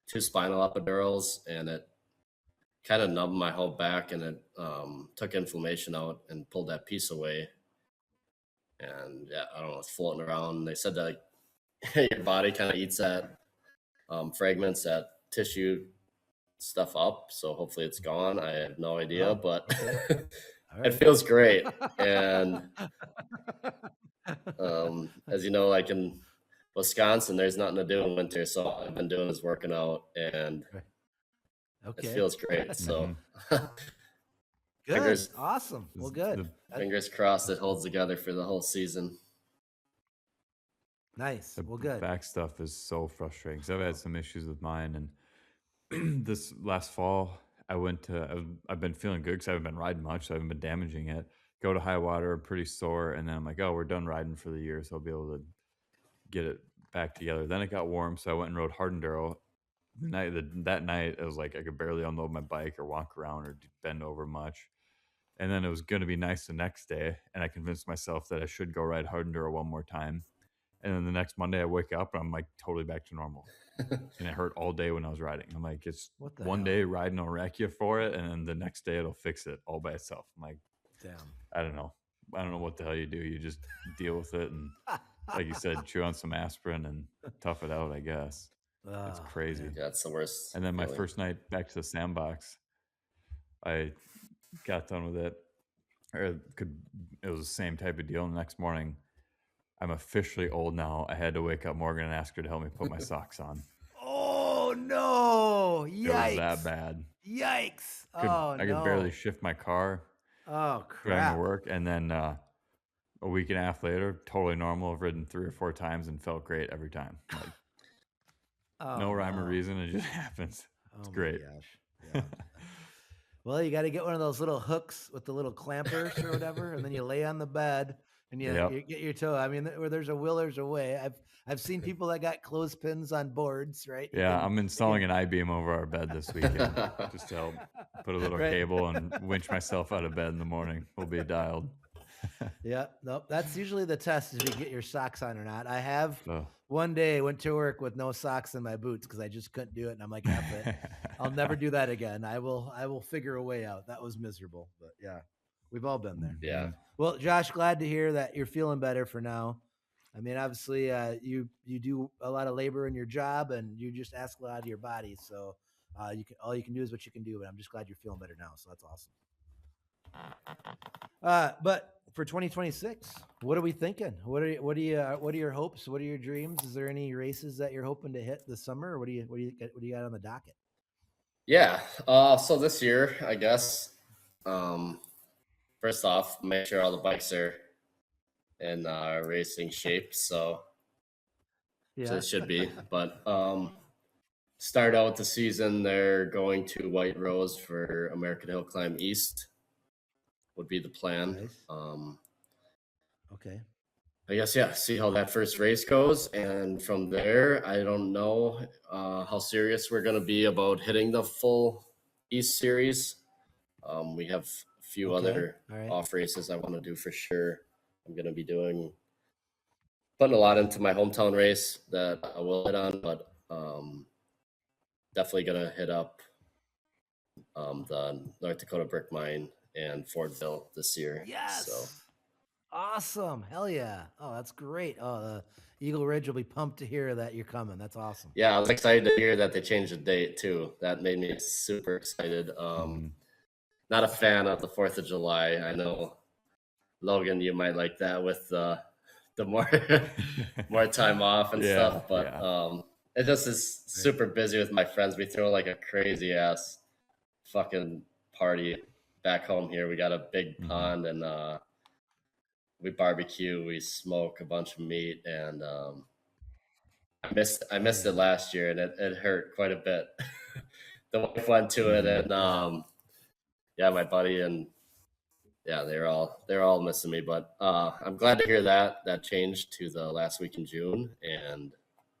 Speaker 4: 2 spinal epidurals, and it kind of numbed my whole back, and it took inflammation out and pulled that piece away. And yeah, I don't know, it's floating around. They said that your body kind of eats that fragments, that tissue stuff up, so hopefully it's gone. I have no idea, but it feels great. And as you know, like in Wisconsin, there's nothing to do in winter, so all I've been doing is working out, and it feels great. So
Speaker 3: good.
Speaker 4: Fingers,
Speaker 3: awesome. Well, good.
Speaker 4: Fingers crossed it holds together for the whole season.
Speaker 3: Nice.
Speaker 5: The
Speaker 3: well, good.
Speaker 5: back stuff is so frustrating because I've had some issues with mine, and this last fall I've been feeling good because I haven't been riding much, so I haven't been damaging it. Go to high water, I'm pretty sore, and then I'm like, oh, we're done riding for the year, so I'll be able to get it back together. Then it got warm, so I went and rode hard enduro. That night, it was like I could barely unload my bike or walk around or bend over much. And then it was going to be nice the next day. And I convinced myself that I should go ride hard enduro one more time. And then the next Monday I wake up and I'm like totally back to normal. And it hurt all day when I was riding. I'm like, it's
Speaker 3: What the
Speaker 5: one
Speaker 3: hell?
Speaker 5: day riding will wreck you for it. And then the next day it'll fix it all by itself. I'm like,
Speaker 3: Damn.
Speaker 5: I don't know. I don't know what the hell you do. You just deal with it. And like you said, chew on some aspirin and tough it out, I guess. It's
Speaker 3: Oh,
Speaker 5: crazy.
Speaker 3: man.
Speaker 4: Yeah, it's the worst.
Speaker 5: And then my
Speaker 4: feeling.
Speaker 5: first night back to the sandbox, I got done with it. It was the same type of deal. And the next morning, I'm officially old now. I had to wake up Morgan and ask her to help me put my socks on.
Speaker 3: Oh no! Yikes!
Speaker 5: It was that bad.
Speaker 3: Yikes!
Speaker 5: I could barely shift my car
Speaker 3: Oh
Speaker 5: driving
Speaker 3: crap!
Speaker 5: to work. And then a week and a half later, totally normal. I've ridden 3 or 4 times and felt great every time. Like,
Speaker 3: Oh,
Speaker 5: no rhyme or
Speaker 3: no.
Speaker 5: reason. It just happens. It's
Speaker 3: Oh, my
Speaker 5: great.
Speaker 3: gosh. Yeah. Well, you got to get one of those little hooks with the little clampers or whatever, and then you lay on the bed and you get your toe. I mean, where there's a will, there's a way. I've seen people that got clothespins on boards, right?
Speaker 5: Yeah, I'm installing an I-beam over our bed this weekend just to help put a little
Speaker 3: Right.
Speaker 5: cable and winch myself out of bed in the morning. We'll be dialed.
Speaker 3: Yeah, nope. That's usually the test if you get your socks on or not. I have
Speaker 5: So,
Speaker 3: one day went to work with no socks in my boots because I just couldn't do it, and I'm like, F it. I'll never do that again. I will figure a way out. That was miserable, but yeah, we've all been there.
Speaker 4: Yeah.
Speaker 3: Well, Josh, glad to hear that you're feeling better for now. I mean, obviously, you do a lot of labor in your job, and you just ask a lot of your body. So, all you can do is what you can do. But I'm just glad you're feeling better now. So that's awesome. But for 2026, what are we thinking? What are your hopes? What are your dreams? Is there any races that you're hoping to hit this summer? Or what do you got on the docket?
Speaker 4: Yeah. So this year, I guess, first off, make sure all the bikes are in racing shape. So it should be. But start out the season, they're going to White Rose for American Hillclimb East. Would be the plan.
Speaker 3: Nice. Okay.
Speaker 4: I guess, yeah, see how that first race goes. And from there, I don't know how serious we're going to be about hitting the full East Series. We have a few other off races I want to do for sure. I'm going to be putting a lot into my hometown race that I will hit on, but definitely going to hit up the North Dakota Brick Mine and Fordville this year.
Speaker 3: Yes.
Speaker 4: So.
Speaker 3: Awesome. Hell yeah. Oh, that's great. Oh, the Eagle Ridge will be pumped to hear that you're coming. That's awesome.
Speaker 4: Yeah, I was excited to hear that they changed the date too. That made me super excited. Not a fan of the 4th of July. I know, Logan, you might like that with the more time off and stuff, but it just is super busy with my friends. We throw like a crazy ass fucking party back home here. We got a big pond and we barbecue, we smoke a bunch of meat, and I missed it last year, and it hurt quite a bit. The wife went to it, and my buddy, and they're all missing me. But I'm glad to hear that changed to the last week in June, and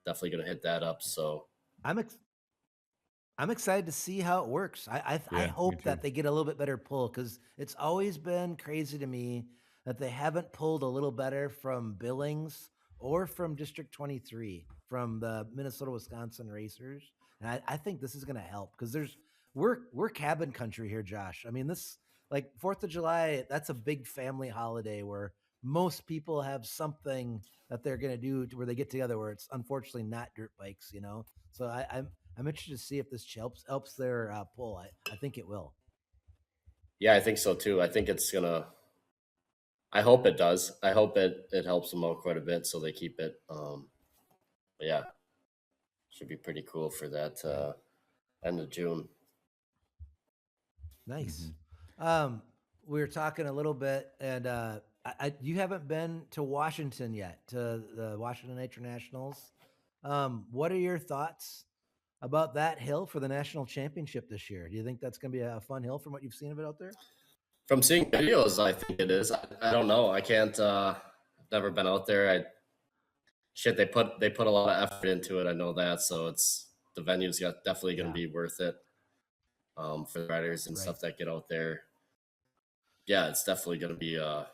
Speaker 4: definitely gonna hit that up. So
Speaker 3: I'm excited to see how it works. I hope that they get a little bit better pull, because it's always been crazy to me that they haven't pulled a little better from Billings or from District 23, from the Minnesota, Wisconsin racers. And I think this is going to help, because we're cabin country here, Josh. I mean, this, like 4th of July, that's a big family holiday where most people have something that they're going to do where they get together, where it's unfortunately not dirt bikes, So I'm interested to see if this helps their pull. I think it will.
Speaker 4: Yeah, I think so too. I think it's gonna. I hope it does. I hope it helps them out quite a bit, so they keep it. But yeah, should be pretty cool for that end of June.
Speaker 3: Nice. We were talking a little bit, and you haven't been to Washington yet, to the Washington Internationals. What are your thoughts about that hill for the national championship this year? Do you think that's going to be a fun hill from what you've seen of it out there?
Speaker 4: From seeing videos, I think it is. I don't know. I can't. I've never been out there. They put a lot of effort into it. I know that. So the venue's definitely going to be worth it for the riders and stuff that get out there. yeah, it's definitely going to be the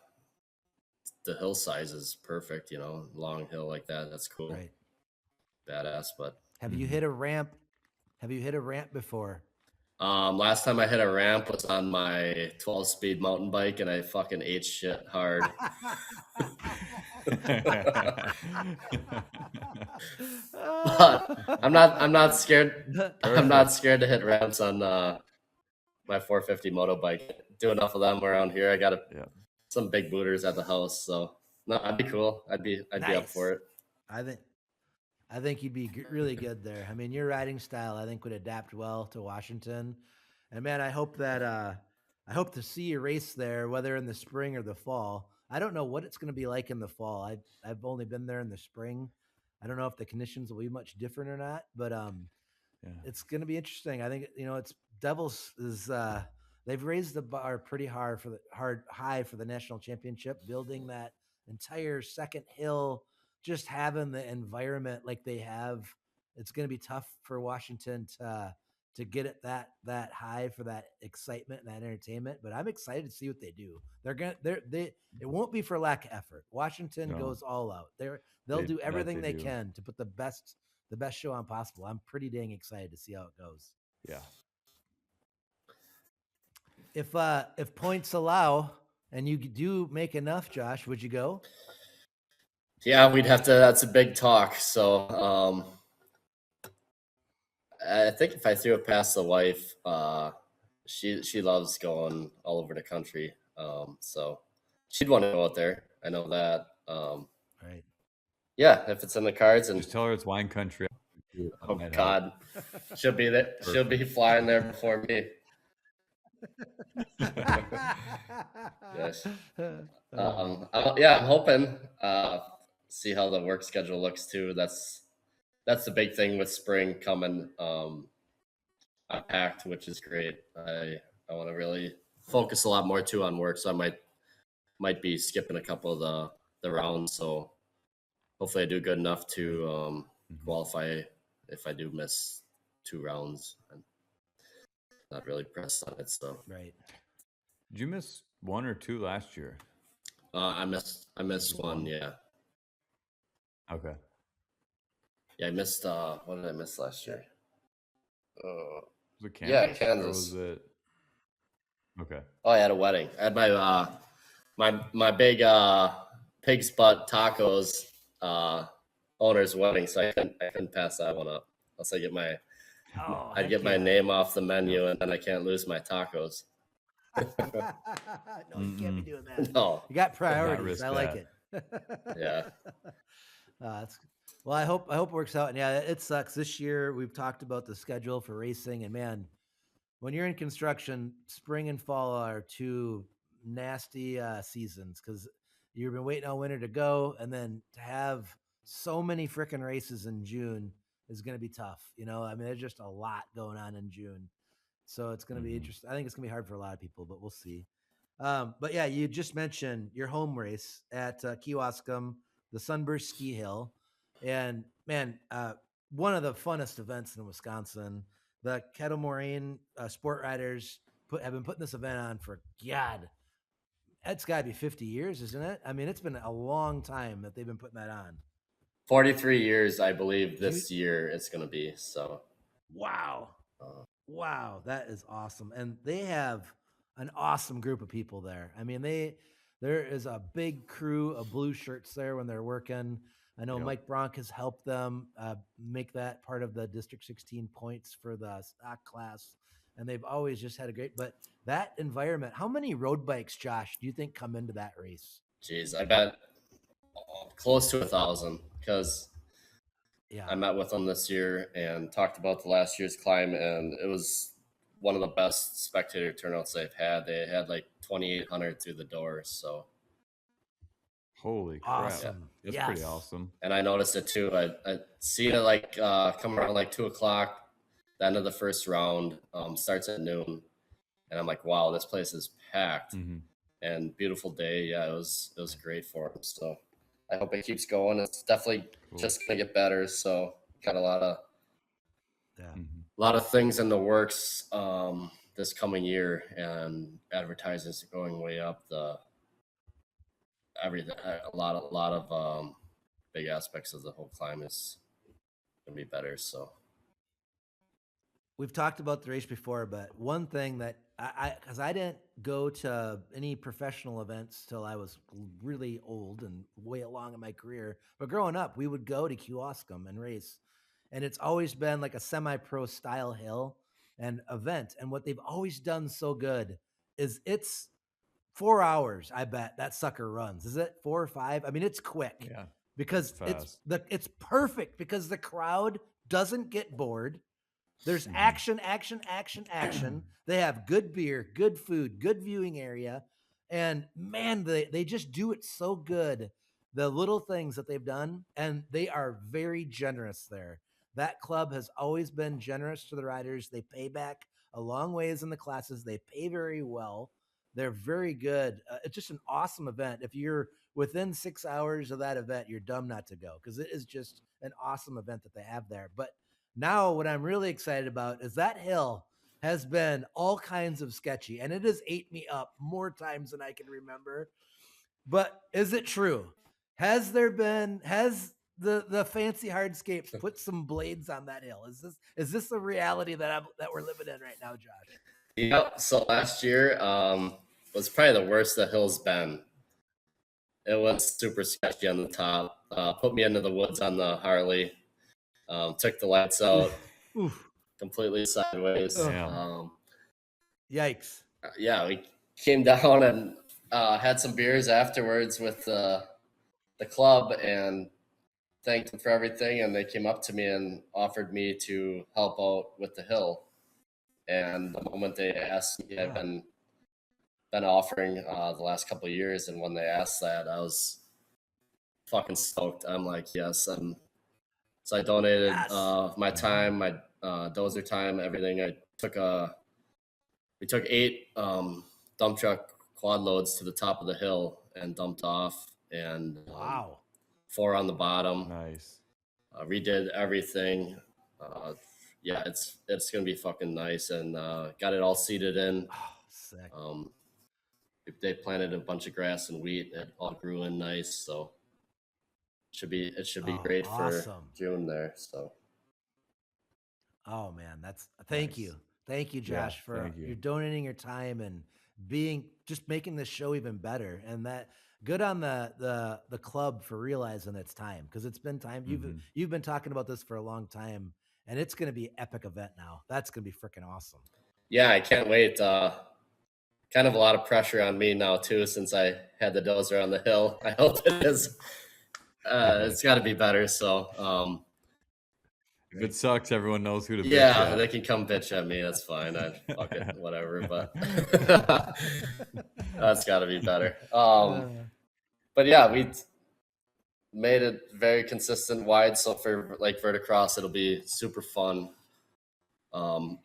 Speaker 4: hill size is perfect. Long hill like that. That's cool,
Speaker 3: Right.
Speaker 4: badass. But
Speaker 3: Have you hit a ramp? Have you hit a ramp before?
Speaker 4: last time I hit a ramp was on my 12-speed mountain bike, and I fucking ate shit hard. But I'm not scared. I'm not scared to hit ramps on my 450 moto bike. Do enough of them around here. I got some big booters at the house, so no, that'd be cool. I'd be up for it.
Speaker 3: I think you'd be really good there. I mean, your riding style, I think, would adapt well to Washington. And man, I hope to see you race there, whether in the spring or the fall. I don't know what it's going to be like in the fall. I've only been there in the spring. I don't know if the conditions will be much different or not, but it's going to be interesting. I think it's Devils is they've raised the bar pretty high for the national championship, building that entire second hill, just having the environment like they have. It's going to be tough for Washington to get it that high for that excitement and that entertainment. But I'm excited to see what they do. It won't be for lack of effort. Washington goes all out. They'll do everything they can to put the best show on possible. I'm pretty dang excited to see how it goes.
Speaker 5: Yeah.
Speaker 3: If points allow and you do make enough, Josh, would you go?
Speaker 4: Yeah, we'd have to. That's a big talk. So I think if I threw it past the wife, she loves going all over the country. So she'd want to go out there. I know that.
Speaker 3: Right.
Speaker 4: Yeah, if it's in the cards, and
Speaker 5: just tell her it's wine country.
Speaker 4: Oh God, she'll be there. Perfect. She'll be flying there before me. Yes. I'm hoping. See how the work schedule looks too. That's the big thing with spring coming. I'm packed, which is great. I want to really focus a lot more too on work, so I might be skipping a couple of the rounds. So hopefully I do good enough to qualify. If I do miss 2 rounds, I'm not really pressed on it. So
Speaker 3: right.
Speaker 5: Did you miss 1 or 2 last year?
Speaker 4: I missed 1. Yeah.
Speaker 5: Okay.
Speaker 4: Yeah, I missed. What did I miss last year?
Speaker 5: Was it Kansas?
Speaker 4: Yeah, Kansas.
Speaker 5: Or was it? Okay.
Speaker 4: Oh, I had a wedding. I had my big pig's butt tacos owner's wedding, so I couldn't pass that one up. Unless I get my name off the menu, and then I can't lose my tacos.
Speaker 3: No, you can't be doing that.
Speaker 4: No,
Speaker 3: you got priorities. I like it.
Speaker 4: Yeah.
Speaker 3: Well, I hope it works out. And yeah, it sucks. This year we've talked about the schedule for racing, and man, when you're in construction, spring and fall are 2 nasty seasons because you've been waiting on winter to go, and then to have so many freaking races in June is going to be tough. I mean, there's just a lot going on in June, so it's going to be interesting. I think it's going to be hard for a lot of people, but we'll see. But yeah, you just mentioned your home race at Kewaskum, the Sunburst Ski Hill. And man, one of the funnest events in Wisconsin. The Kettle Moraine sport riders have been putting this event on for, God, it's got to be 50 years, isn't it? I mean, it's been a long time that they've been putting that on.
Speaker 4: 43 years, I believe, this year it's going to be. So,
Speaker 3: wow. Wow, that is awesome. And they have an awesome group of people there. I mean, there is a big crew of blue shirts there when they're working. I know Mike Bronk has helped them make that part of the District 16 points for the stock class. And they've always just had but that environment, how many road bikes, Josh, do you think come into that race?
Speaker 4: Jeez, I bet close to 1,000 because I met with them this year and talked about the last year's climb, and it was one of the best spectator turnouts they've had. They had like 2,800 through the door. So.
Speaker 5: Holy crap.
Speaker 3: Awesome.
Speaker 5: That's pretty awesome.
Speaker 4: And I noticed it too. I seen it like come around like 2:00, the end of the first round, starts at noon. And I'm like, wow, this place is packed. And beautiful day. Yeah, it was great for them. So I hope it keeps going. It's definitely just gonna get better. So got a lot of things in the works that this coming year, and advertising is going way up. Everything, a lot of big aspects of the whole climb is gonna be better. So
Speaker 3: We've talked about the race before, but one thing that because I didn't go to any professional events till I was really old and way along in my career. But growing up, we would go to Kewaskum and race, and it's always been like a semi-pro style hill and event. And what they've always done so good is it's 4 hours. I bet that sucker runs. Is it 4 or 5? I mean, it's quick.
Speaker 5: Yeah.
Speaker 3: Because
Speaker 5: Fast.
Speaker 3: it's perfect because the crowd doesn't get bored. There's action. They have good beer, good food, good viewing area. And man, they just do it so good. The little things that they've done, and they are very generous there. That club has always been generous to the riders. They pay back a long ways in the classes. They pay very well. They're very good. It's just an awesome event. If you're within 6 hours of that event, you're dumb not to go because it is just an awesome event that they have there. But now what I'm really excited about is that hill has been all kinds of sketchy, and it has ate me up more times than I can remember. But is it true? Has the fancy hardscapes put some blades on that hill? Is this the reality that we're living in right now, Josh?
Speaker 4: yeah. So last year was probably the worst the hill's been. It was super sketchy on the top. Put me into the woods on the Harley. Took the lights out.
Speaker 3: Oof.
Speaker 4: Completely sideways.
Speaker 3: Yikes.
Speaker 4: Yeah, we came down and had some beers afterwards with the club and thanked them for everything. And they came up to me and offered me to help out with the hill. And the moment they asked me, I've been offering the last couple of years. And when they asked that, I was fucking stoked. I'm like, yes. And so I donated my time, my dozer time, everything. We took 8 dump truck quad loads to the top of the hill and dumped off, and 4 on the bottom.
Speaker 5: Nice.
Speaker 4: Redid everything. Yeah, it's gonna be fucking nice, and got it all seeded in.
Speaker 3: Sick.
Speaker 4: They planted a bunch of grass and wheat. It all grew in nice, so it should be great for June there. So.
Speaker 3: Oh man, thank you, Josh, for you're donating your time and making this show even better. And that good on the club for realizing it's time, because it's been time. You've been talking about this for a long time, and it's going to be an epic event now. That's going to be freaking awesome.
Speaker 4: Yeah, I can't wait. Kind of a lot of pressure on me now too, since I had the dozer on the hill. I hope it is. It's got to be better. So.
Speaker 5: If it sucks, everyone knows who to bitch
Speaker 4: Yeah,
Speaker 5: at.
Speaker 4: they can come bitch at me. That's fine. Fuck it, whatever. But that's got to be better. But yeah, we made it very consistent wide. So for like Verticross, it'll be super fun. Kind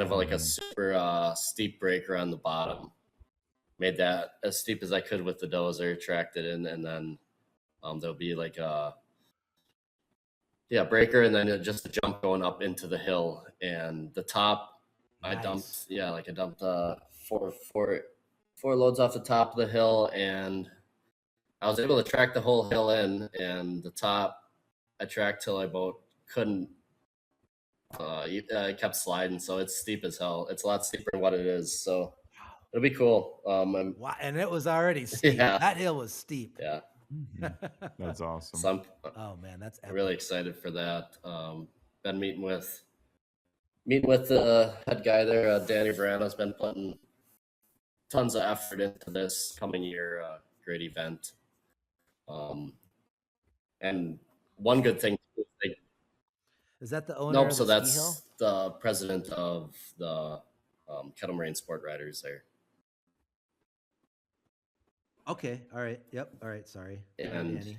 Speaker 4: of like a super steep breaker on the bottom. Made that as steep as I could with the dozer, tracked it in, and then there'll be like a breaker, and then just a jump going up into the hill. And the top, nice. I dumped 4 loads off the top of the hill, and I was able to track the whole hill in. And the top, I tracked till I about couldn't. I kept sliding, so it's steep as hell. It's a lot steeper than what it is, so it'll be cool.
Speaker 3: And it was already steep.
Speaker 4: Yeah.
Speaker 3: That hill was steep.
Speaker 4: Yeah.
Speaker 5: That's awesome.
Speaker 4: So
Speaker 3: oh man, that's epic.
Speaker 4: really excited for that. Been meeting with the head guy there, Danny Verano's been putting tons of effort into this coming year. Great event. And one good thing.
Speaker 3: Is that the owner?
Speaker 4: Nope.
Speaker 3: Of
Speaker 4: So
Speaker 3: the
Speaker 4: that's
Speaker 3: ski hill?
Speaker 4: the president of the Kettle Moraine Sport Riders there.
Speaker 3: Okay. All right. Yep. All right. Sorry.
Speaker 4: And
Speaker 3: Danny.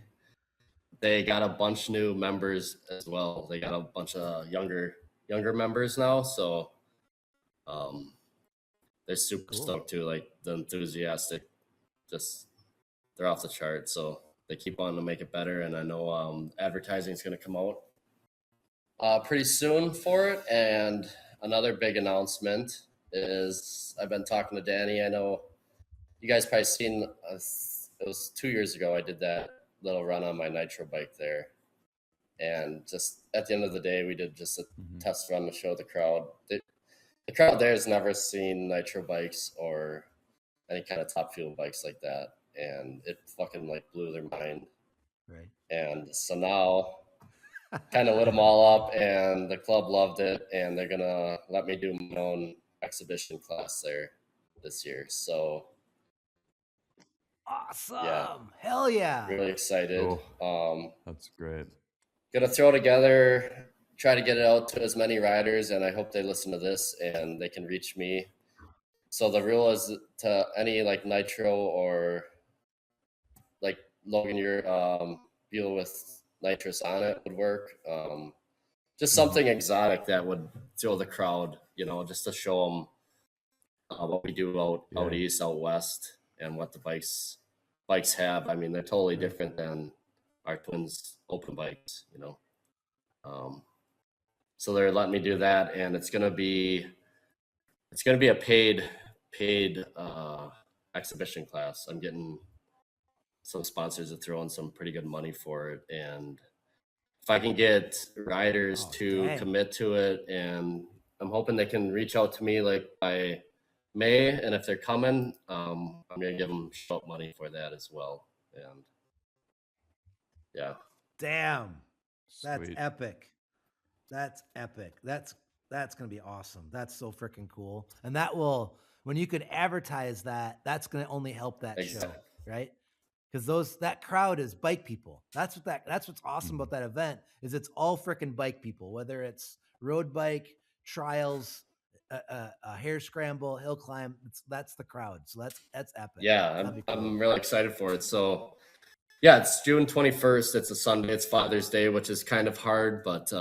Speaker 4: they got a bunch new members as well. They got a bunch of younger members now, so they're super stoked too. Like the enthusiastic, just they're off the chart. So they keep on to make it better. And I know advertising is going to come out pretty soon for it. And another big announcement is I've been talking to Danny. I know you guys probably seen us. It was 2 years ago I did that little run on my nitro bike there. And just at the end of the day, we did just a test run to show the crowd. The crowd there has never seen nitro bikes or any kind of top fuel bikes like that. And it fucking like blew their mind.
Speaker 3: Right.
Speaker 4: And so now kind of lit them all up, and the club loved it, and they're going to let me do my own exhibition class there this year. So
Speaker 3: Awesome.
Speaker 4: Yeah.
Speaker 3: Hell yeah.
Speaker 4: really excited.
Speaker 5: That's great.
Speaker 4: Gonna throw together, try to get it out to as many riders, and I hope they listen to this and they can reach me. So the rule is to any like nitro or like Logan, your Buell with nitrous on it would work. Just something exotic that would throw the crowd, just to show them what we do out east, out west, and what the bikes have. I mean, they're totally different than our twins open bikes, so they're letting me do that, and it's gonna be a paid exhibition class. I'm getting some sponsors to throw in some pretty good money for it, and if I can get riders to commit to it, and I'm hoping they can reach out to me like by May, and if they're coming, I'm gonna give them show up money for that as well. And yeah.
Speaker 3: Damn. That's
Speaker 5: Sweet.
Speaker 3: epic. That's epic. That's going to be awesome. That's so freaking cool. And that will, when you can advertise that, that's going to only help that show, right? Because that crowd is bike people. That's what's awesome about that event is it's all freaking bike people, whether it's road bike, trials, a Harescramble, hill climb. That's the crowd. So that's epic.
Speaker 4: Yeah, I'm really excited for it. So yeah, it's June 21st. It's a Sunday. It's Father's Day, which is kind of hard, but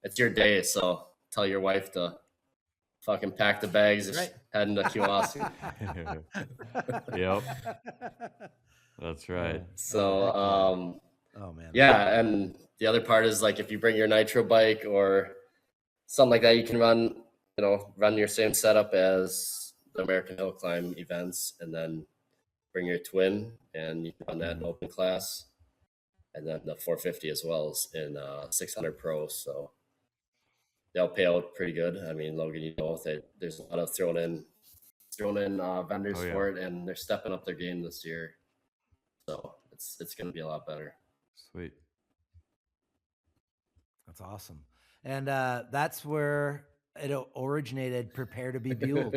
Speaker 4: it's your day. So tell your wife to fucking pack the bags, heading to Kewaskum.
Speaker 5: Yep. That's right.
Speaker 4: So,
Speaker 3: oh man.
Speaker 4: Yeah, and the other part is like if you bring your nitro bike or something like that, you can run your same setup as the American Hillclimb events, and then bring your twin, and you can run that in open class, and then the 450 as well as in 600 Pro. So they'll pay out pretty good. I mean, Logan, there's a lot of thrown in vendors for it, and they're stepping up their game this year. So it's going to be a lot better.
Speaker 5: Sweet.
Speaker 3: That's awesome. And that's where it originated. Prepare to be Buell.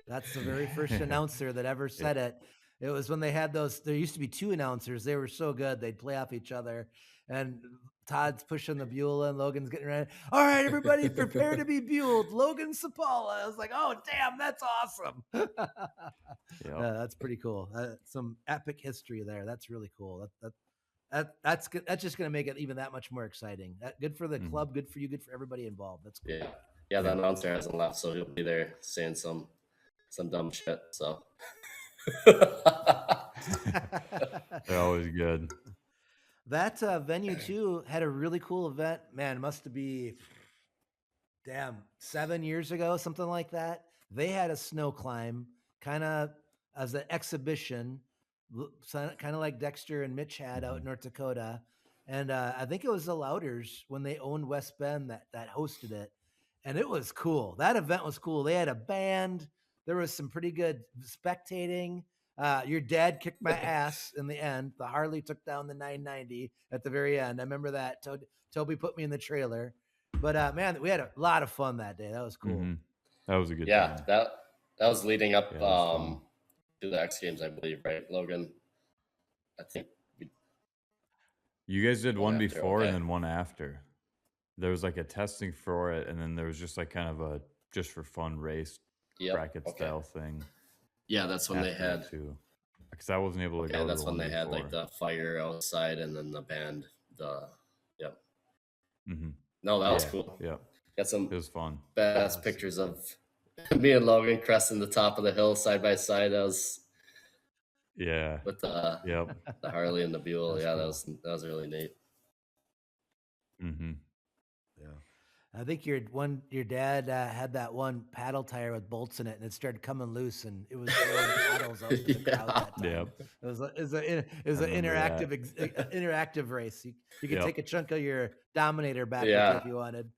Speaker 3: That's the very first announcer that ever said it. It was when they had those. There used to be two announcers. They were so good. They'd play off each other. And Todd's pushing the Buell and Logan's getting ready. All right, everybody, prepare to be Buelled. Logan Cipala. I was like, oh, damn, that's awesome. That's pretty cool. Some epic history there. That's really cool. That's just going to make it even that much more exciting. Good for the club. Good for you. Good for everybody involved. That's cool.
Speaker 4: Yeah. The announcer hasn't left, so he'll be there saying some dumb shit. So
Speaker 5: they're always good.
Speaker 3: That venue too had a really cool event. Man, it must be 7 years ago, something like that. They had a snow climb kind of as an exhibition, kind of like Dexter and Mitch had out in North Dakota. And I think it was the Louders when they owned West Bend that hosted it. And it was cool. That event was cool. They had a band. There was some pretty good spectating. Your dad kicked my ass in the end. The Harley took down the 990 at the very end. I remember that. Toby put me in the trailer. But man, we had a lot of fun that day. That was cool.
Speaker 5: Mm-hmm. That was a good
Speaker 4: time. That was leading up to the X Games, I believe, right, Logan? I think
Speaker 5: you guys did one before and then one after. There was like a testing for it, and then there was just like kind of a just for fun race bracket style thing.
Speaker 4: Yeah, that's when they had
Speaker 5: too. Because I wasn't able to go.
Speaker 4: That's when they had like the fire outside and then the band.
Speaker 5: Mm-hmm.
Speaker 4: No, that was cool.
Speaker 5: Yeah,
Speaker 4: got some.
Speaker 5: It was fun.
Speaker 4: Badass pictures of me and Logan cresting the top of the hill side by side. That was with the the Harley and the Buell. Cool. That was really neat.
Speaker 5: Mm-hmm.
Speaker 3: I think your dad had that one paddle tire with bolts in it, and it started coming loose, and it was throwing paddles out to the crowd
Speaker 4: Yeah.
Speaker 3: that time.
Speaker 5: Yep.
Speaker 3: It was an
Speaker 5: remember that.
Speaker 3: interactive race. You could
Speaker 5: Yep.
Speaker 3: take a chunk of your Dominator back with
Speaker 4: Yeah.
Speaker 3: you if you wanted.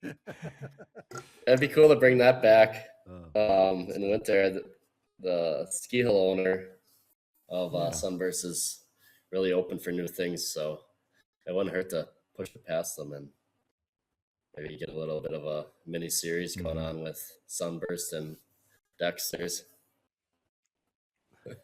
Speaker 4: It'd be cool to bring that back. In the winter, the ski hill owner of Sunburst is really open for new things, so it wouldn't hurt to push it past them and maybe get a little bit of a mini series going on with Sunburst and Dexter's.
Speaker 5: Yeah,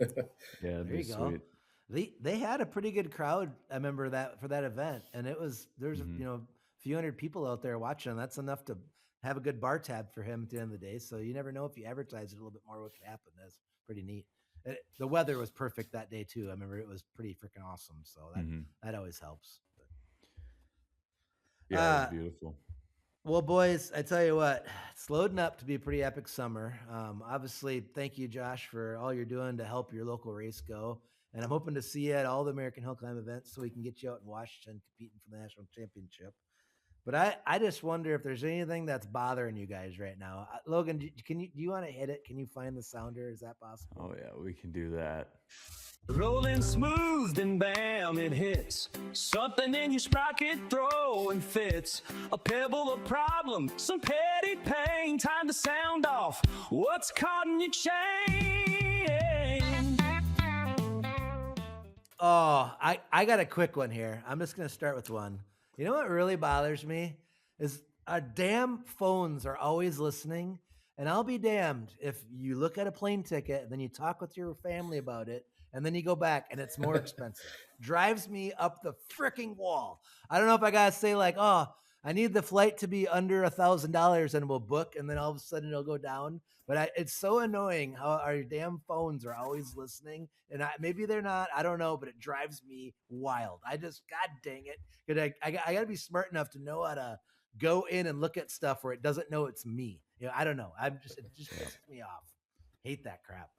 Speaker 3: There
Speaker 5: it'd be
Speaker 3: you go.
Speaker 5: sweet.
Speaker 3: They had a pretty good crowd. I remember that for that event, and there's a few hundred people out there watching. That's enough to have a good bar tab for him at the end of the day. So you never know, if you advertise it a little bit more, what could happen. That's pretty neat. The weather was perfect that day too. I remember it was pretty freaking awesome. So that always helps.
Speaker 5: Yeah, it was beautiful.
Speaker 3: Well, boys, I tell you what, it's loading up to be a pretty epic summer. Obviously, thank you, Josh, for all you're doing to help your local race go. And I'm hoping to see you at all the American Hill Climb events so we can get you out in Washington competing for the national championship. But I just wonder if there's anything that's bothering you guys right now. Logan, do you want to hit it? Can you find the sounder? Is that possible?
Speaker 5: Oh yeah, we can do that.
Speaker 2: Rolling smooth and bam, it hits. Something in your sprocket throwing fits. A pebble, a problem, some petty pain. Time to sound off what's caught in your chain.
Speaker 3: Oh, I got a quick one here. I'm just going to start with one. You know what really bothers me is our damn phones are always listening. And I'll be damned if you look at a plane ticket and then you talk with your family about it and then you go back and it's more expensive. Drives me up the freaking wall. I don't know if I got to say like, oh, I need the flight to be under $1,000 and we'll book. And then all of a sudden it'll go down. But it's so annoying how our damn phones are always listening. And maybe they're not. I don't know, but it drives me wild. God dang it. I got to be smart enough to know how to go in and look at stuff where it doesn't know it's me. I don't know. It just pisses me off. Hate that crap.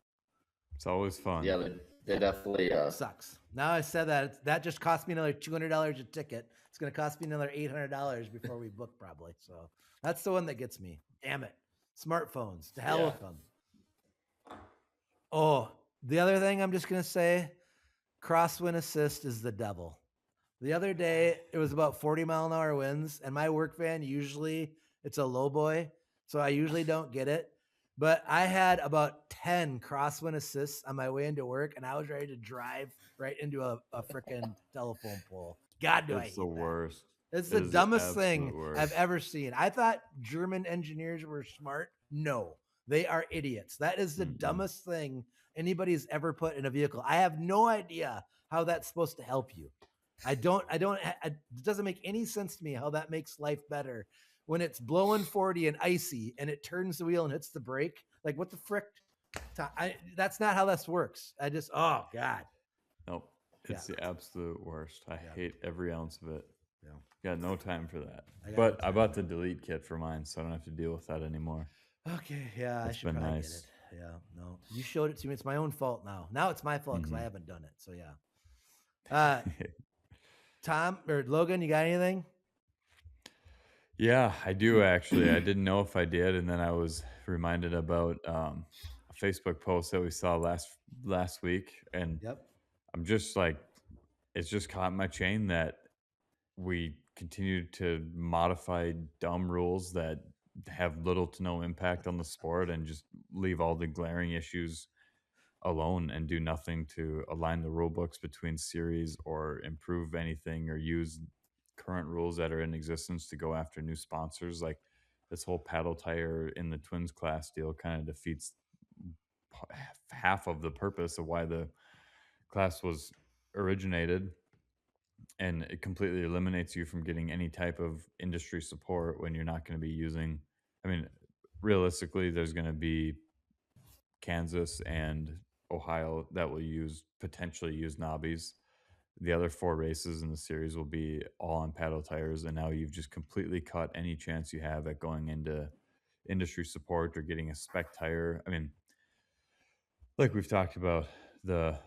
Speaker 5: It's always fun.
Speaker 4: Yeah, they definitely
Speaker 3: sucks. Now I said that just cost me another $200 a ticket. It's going to cost me another $800 before we book probably. So that's the one that gets me. Damn it. Smartphones. To hell with them. Oh, the other thing I'm just going to say, crosswind assist is the devil. The other day, it was about 40-mile-an-hour winds, and my work van, usually it's a low boy, so I usually don't get it. But I had about 10 crosswind assists on my way into work, and I was ready to drive right into a freaking telephone pole. God, do I hate
Speaker 5: It's the worst.
Speaker 3: It's the dumbest thing I've ever seen. I thought German engineers were smart. No, they are idiots. That is the dumbest thing anybody's ever put in a vehicle. I have no idea how that's supposed to help you. It doesn't make any sense to me how that makes life better when it's blowing 40 and icy and it turns the wheel and hits the brake. Like, what the frick? That's not how this works. Oh God.
Speaker 5: Nope. It's the absolute worst. I hate every ounce of it. Yeah. Got no time for that. But I bought the delete kit for mine, so I don't have to deal with that anymore.
Speaker 3: Okay. Yeah.
Speaker 5: It's
Speaker 3: I should
Speaker 5: been
Speaker 3: probably
Speaker 5: nice.
Speaker 3: get it. Yeah. No, you showed it to me. It's my own fault now. Now it's my fault because I haven't done it. So yeah. Tom or Logan, you got anything?
Speaker 5: Yeah, I do actually. I didn't know if I did, and then I was reminded about a Facebook post that we saw last week, and I'm just like, it's just caught in my chain that we continue to modify dumb rules that have little to no impact on the sport and just leave all the glaring issues alone and do nothing to align the rule books between series or improve anything or use current rules that are in existence to go after new sponsors. Like this whole paddle tire in the twins class deal kind of defeats half of the purpose of why the class was originated, and it completely eliminates you from getting any type of industry support when you're not going to be using. I mean, realistically, there's going to be Kansas and Ohio that will potentially use knobbies. The other 4 races in the series will be all on paddle tires, and now you've just completely cut any chance you have at going into industry support or getting a spec tire. I mean, like we've talked about, the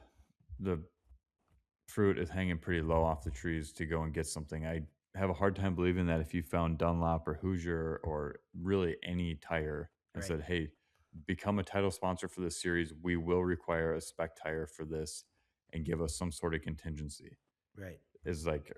Speaker 5: fruit is hanging pretty low off the trees to go and get something. I have a hard time believing that if you found Dunlop or Hoosier or really any tire and
Speaker 3: Right.
Speaker 5: said, "Hey, become a title sponsor for this series. We will require a spec tire for this and give us some sort of contingency."
Speaker 3: Right.
Speaker 5: Is like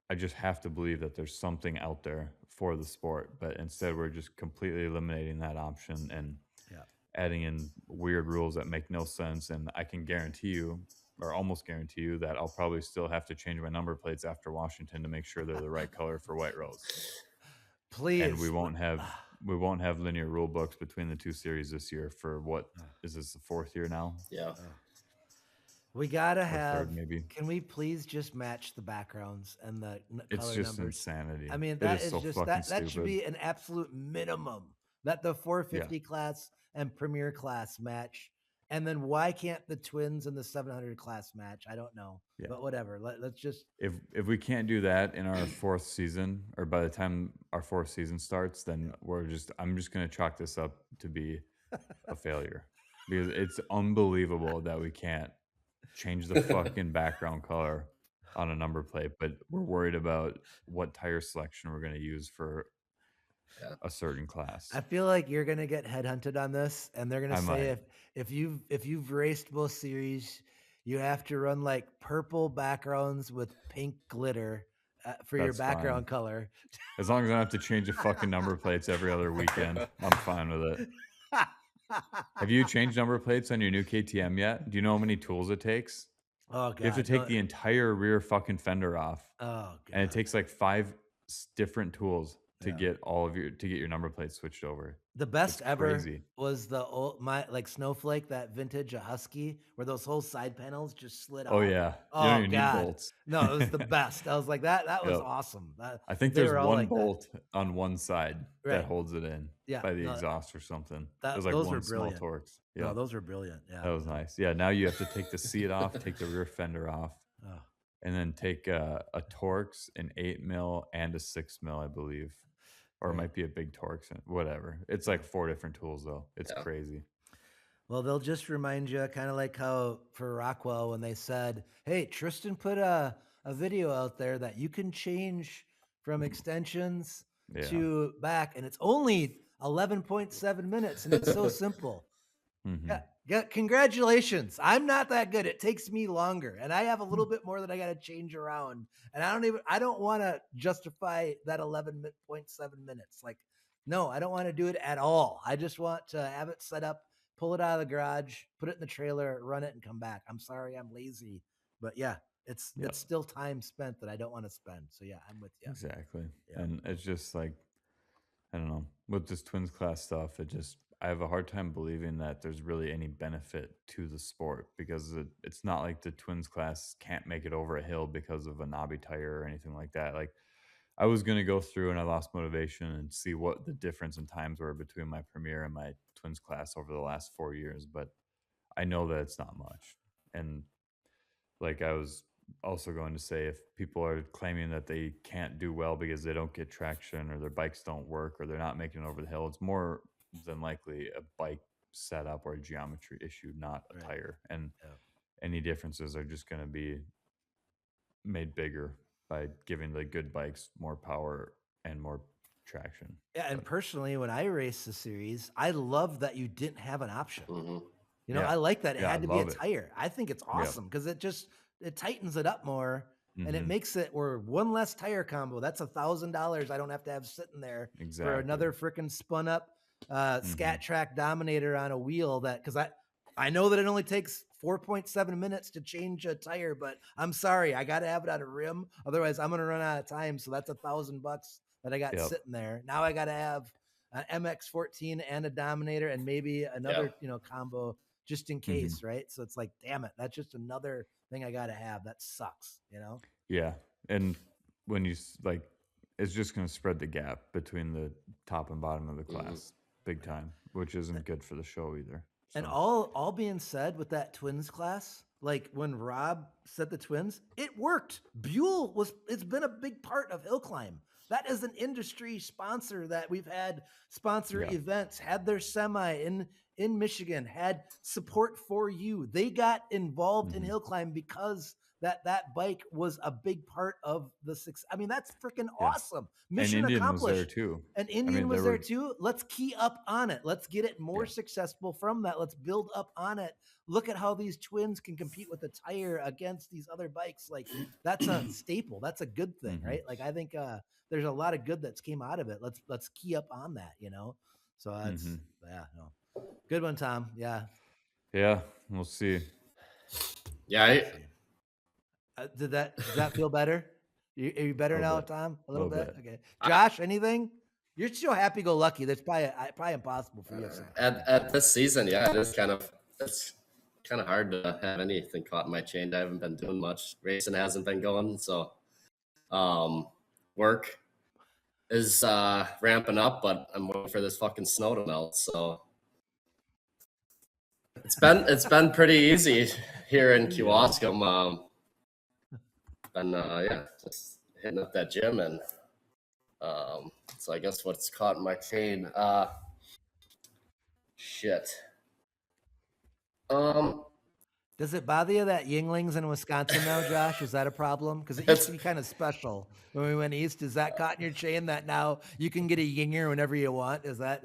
Speaker 5: I just have to believe that there's something out there for the sport, but instead we're just completely eliminating that option and
Speaker 3: Yeah.
Speaker 5: adding in weird rules that make no sense. And I can guarantee you, or almost guarantee you, that I'll probably still have to change my number plates after Washington to make sure they're the right color for White Rose. And
Speaker 3: Please.
Speaker 5: we won't have linear rule books between the two series this year for what is this the fourth year now?
Speaker 4: Yeah.
Speaker 3: We gotta
Speaker 5: Or
Speaker 3: have.
Speaker 5: third maybe.
Speaker 3: Can we please just match the backgrounds and the
Speaker 5: It's
Speaker 3: color
Speaker 5: just
Speaker 3: numbers?
Speaker 5: insanity.
Speaker 3: I mean,
Speaker 5: It
Speaker 3: that
Speaker 5: is
Speaker 3: is
Speaker 5: so
Speaker 3: just
Speaker 5: fucking
Speaker 3: that should
Speaker 5: stupid.
Speaker 3: be an absolute minimum. That the 450 class and premier class match, and then why can't the twins and the 700 class match? I don't know,
Speaker 5: Yeah.
Speaker 3: but whatever. Let's just.
Speaker 5: If we can't do that in our fourth season, or by the time our fourth season starts, then I'm just gonna chalk this up to be a failure because it's unbelievable that we can't change the fucking background color on a number plate, but we're worried about what tire selection we're gonna use for
Speaker 4: Yeah.
Speaker 5: a certain class.
Speaker 3: I feel like you're gonna get headhunted on this, and they're gonna
Speaker 5: I
Speaker 3: say
Speaker 5: might.
Speaker 3: if you've raced both series, you have to run like purple backgrounds with pink glitter for your
Speaker 5: That's
Speaker 3: background
Speaker 5: fine.
Speaker 3: color.
Speaker 5: As long as I don't have to change the fucking number plates every other weekend, I'm fine with it. Have you changed number plates on your new KTM yet? Do you know how many tools it takes?
Speaker 3: Oh god!
Speaker 5: You have to take
Speaker 3: no-
Speaker 5: the entire rear fucking fender off,
Speaker 3: oh god!
Speaker 5: and it takes like 5 different tools to
Speaker 3: Yeah.
Speaker 5: get your number plates switched over.
Speaker 3: The best
Speaker 5: It's
Speaker 3: ever
Speaker 5: crazy.
Speaker 3: was the old like Snowflake, that vintage Husky, where those whole side panels just slid off.
Speaker 5: Oh yeah, you
Speaker 3: Oh
Speaker 5: don't even need
Speaker 3: god!
Speaker 5: bolts.
Speaker 3: No, it was the best. I was like that. That was
Speaker 5: Yep.
Speaker 3: awesome.
Speaker 5: I think
Speaker 3: they
Speaker 5: there's
Speaker 3: were all
Speaker 5: one
Speaker 3: like that.
Speaker 5: bolt on one side
Speaker 3: Right.
Speaker 5: that holds it in
Speaker 3: Yeah,
Speaker 5: by the
Speaker 3: no,
Speaker 5: exhaust or something.
Speaker 3: that-
Speaker 5: There's like
Speaker 3: those
Speaker 5: one
Speaker 3: were
Speaker 5: small
Speaker 3: brilliant.
Speaker 5: Torx.
Speaker 3: No,
Speaker 5: Yeah,
Speaker 3: those were brilliant. Yeah,
Speaker 5: that was nice. Yeah, now you have to take the seat off, take the rear fender off,
Speaker 3: Oh.
Speaker 5: and then take a Torx, an 8 mil, and a 6 mil, I believe, or it
Speaker 3: Right.
Speaker 5: might be a big Torx. Whatever. It's like 4 different tools though. It's
Speaker 4: Yeah.
Speaker 5: crazy.
Speaker 3: Well, they'll just remind you, kind of like how for Rockwell when they said, "Hey, Tristan put a video out there that you can change from extensions
Speaker 5: Yeah.
Speaker 3: to back, and it's only 11.7 minutes, and it's so simple."
Speaker 5: Mhm.
Speaker 3: Yeah, congratulations. I'm not that good. It takes me longer, and I have a little bit more that I got to change around, and I don't want to justify that 11.7 minutes. Like, no, I don't want to do it at all. I just want to have it set up, pull it out of the garage, put it in the trailer, run it, and come back. I'm sorry, I'm lazy, but yeah, it's still time spent that I don't want to spend. So yeah, I'm with you.
Speaker 5: Exactly.
Speaker 3: Yeah.
Speaker 5: And it's just like, I don't know, with this twins class stuff, I have a hard time believing that there's really any benefit to the sport because it's not like the twins class can't make it over a hill because of a knobby tire or anything like that. Like I was going to go through and I lost motivation and see what the difference in times were between my premier and my twins class over the last 4 years, but I know that it's not much. And like I was also going to say, if people are claiming that they can't do well because they don't get traction or their bikes don't work or they're not making it over the hill, it's more than likely a bike setup or a geometry issue, not a
Speaker 3: Right.
Speaker 5: tire. And
Speaker 3: Yeah.
Speaker 5: any differences are just going to be made bigger by giving the good bikes more power and more traction.
Speaker 3: Yeah, and personally, when I race the series, I love that you didn't have an option.
Speaker 4: Hmm.
Speaker 3: You know,
Speaker 5: Yeah.
Speaker 3: I like that it
Speaker 5: Yeah,
Speaker 3: had
Speaker 5: I
Speaker 3: to be a
Speaker 5: love it.
Speaker 3: tire. I think it's awesome because it tightens it up more and it
Speaker 5: Mhm.
Speaker 3: makes it where one less tire combo. That's $1,000 I don't have to have sitting there
Speaker 5: Exactly.
Speaker 3: for another freaking spun up Scat Track Dominator on a wheel. That because I know that it only takes 4.7 minutes to change a tire, but I'm sorry, I got to have it on a rim. Otherwise, I'm gonna run out of time. So that's $1,000 that I got
Speaker 5: Yep.
Speaker 3: sitting there. Now I got to have an MX-14 and a Dominator and maybe another combo just in case, right? So it's like, damn it, that's just another thing I got to have. That sucks, you know?
Speaker 5: Yeah. And when like, it's just going to spread the gap between the top and bottom of the class big time, which isn't good for the show either.
Speaker 3: And
Speaker 5: So,
Speaker 3: all being said with that twins class, like when Rob said the twins, it worked. Buell it's been a big part of Hillclimb. That is an industry sponsor that we've had sponsor
Speaker 5: Yeah.
Speaker 3: events, had their semi in Michigan, had support for you. They got involved in Hillclimb because that bike was a big part of the success. I mean, that's freaking
Speaker 5: Yeah.
Speaker 3: awesome.
Speaker 5: And
Speaker 3: Mission
Speaker 5: Indian was
Speaker 3: accomplished.
Speaker 5: there too.
Speaker 3: And
Speaker 5: I
Speaker 3: Indian
Speaker 5: mean,
Speaker 3: was
Speaker 5: there
Speaker 3: there
Speaker 5: were,
Speaker 3: too. Let's key up on it. Let's get it more
Speaker 5: Yeah.
Speaker 3: successful from that. Let's build up on it. Look at how these twins can compete with the tire against these other bikes. Like that's a staple. That's a good thing,
Speaker 5: Mhm.
Speaker 3: right? Like I think there's a lot of good that's came out of it. Let's key up on that, you know. So that's
Speaker 5: Mhm.
Speaker 3: yeah, no. Good one, Tom. Yeah.
Speaker 5: Yeah, we'll see.
Speaker 4: Yeah,
Speaker 3: Does that feel better? Are you better
Speaker 5: Little
Speaker 3: now,
Speaker 5: bit.
Speaker 3: Tom? A little
Speaker 5: Little
Speaker 3: bit.
Speaker 5: bit.
Speaker 3: Okay. Josh, anything? You're so happy-go-lucky. That's probably impossible for you.
Speaker 4: at this season, yeah, it's kind of hard to have anything caught in my chain. I haven't been doing much. Racing hasn't been going, so work is ramping up, but I'm waiting for this fucking snow to melt. So it's been pretty easy here in Kewaskum. Just hitting up that gym, and so I guess what's caught in my chain, shit.
Speaker 3: Does it bother you that Yingling's in Wisconsin now, Josh? Is that a problem? Because it used to be kind of special when we went east. Is that caught in your chain that now you can get a Yinger whenever you want? Is that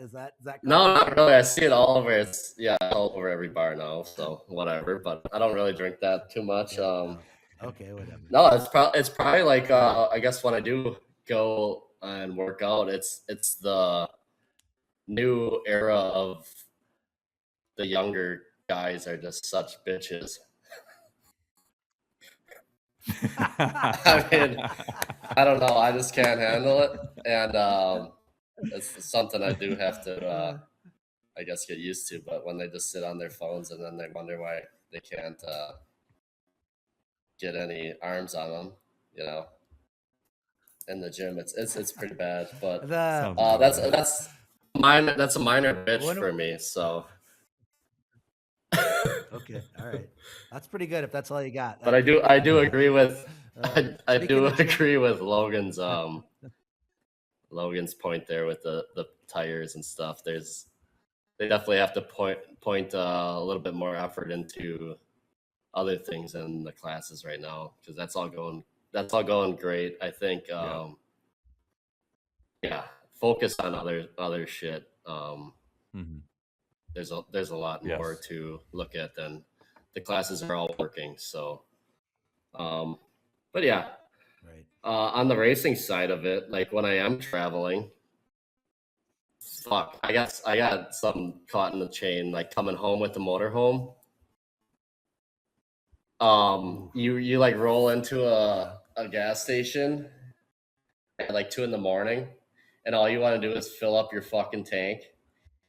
Speaker 4: No, not really. I see it all over. It's all over every bar now. So whatever. But I don't really drink that too much.
Speaker 3: Okay, whatever.
Speaker 4: No, it's probably like I guess when I do go and work out, it's the new era of the younger guys are just such bitches. I mean, I don't know. I just can't handle it, and it's something I do have to, I guess, get used to. But when they just sit on their phones and then they wonder why they can't get any arms on them, you know, in the gym, it's pretty bad. But that's a minor bitch for me. So.
Speaker 3: Okay, all right, that's pretty good if that's all you got.
Speaker 4: But I do agree with I do agree with Logan's point there with the tires and stuff. They definitely have to point a little bit more effort into other things in the classes right now, because that's all going great. I think focus on other shit.
Speaker 5: Mhm.
Speaker 4: There's a lot more to look at than the classes are all working. So, but yeah,
Speaker 3: right.
Speaker 4: On the racing side of it, like when I am traveling, fuck, I got something caught in the chain, like coming home with the motorhome. You like roll into a gas station at like 2 a.m, and all you want to do is fill up your fucking tank,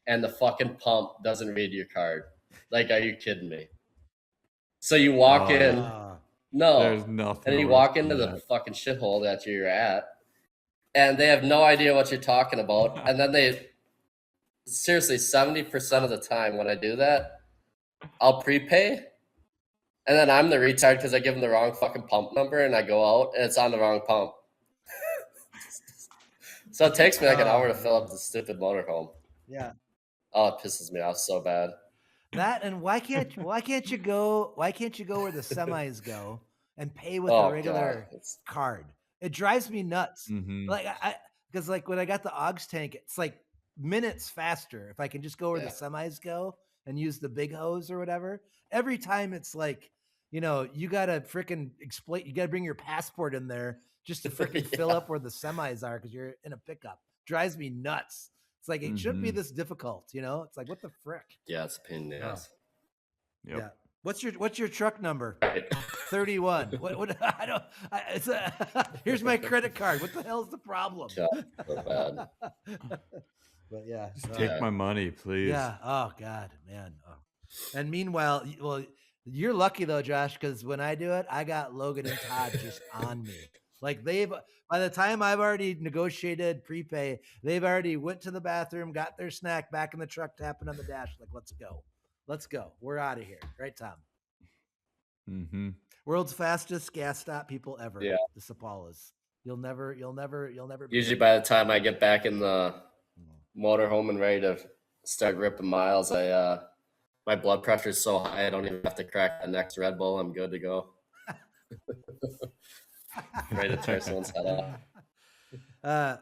Speaker 4: and the fucking pump doesn't read your card. Like, are you kidding me? So you walk in, no,
Speaker 5: There's nothing.
Speaker 4: and you walk into the fucking shithole that you're at, and they have no idea what you're talking about. And then they, seriously, 70% of the time when I do that, I'll prepay, and then I'm the retard because I give them the wrong fucking pump number, and I go out, and it's on the wrong pump. So it takes me like an hour to fill up the stupid motorhome.
Speaker 3: Yeah.
Speaker 4: Oh, it pisses me off so bad.
Speaker 3: That, and why can't you go where the semis go and pay with a regular card? It drives me nuts.
Speaker 5: Mhm.
Speaker 3: Like because like when I got the Augs tank, it's like minutes faster if I can just go where the semis go and use the big hose or whatever. Every time it's like, you know, you gotta freaking explain. You gotta bring your passport in there just to freaking fill up where the semis are because you're in a pickup. Drives me nuts. It's like it shouldn't be this difficult, you know. It's like, what the frick?
Speaker 4: Yeah, it's a pain in the ass.
Speaker 5: Yep.
Speaker 3: Yeah. What's your truck number?
Speaker 4: Right.
Speaker 3: 31. What I don't. Here's my credit card. What the hell's the problem?
Speaker 4: Yeah, so bad.
Speaker 3: But yeah,
Speaker 5: Just take my money, please.
Speaker 3: yeah. Oh God, man. Oh. And meanwhile, well, you're lucky though, Josh, because when I do it, I got Logan and Todd just on me. Like by the time I've already negotiated prepay, they've already went to the bathroom, got their snack, back in the truck, tapping on the dash, like, let's go. We're out of here, right, Tom?
Speaker 5: Mm-hmm.
Speaker 3: World's fastest gas stop people ever.
Speaker 4: Yeah.
Speaker 3: The Cipalas. You'll never.
Speaker 4: Usually by the time I get back in the motorhome and ready to start ripping miles, my blood pressure is so high I don't even have to crack the next Red Bull. I'm good to go. Ready to tear someone's head off.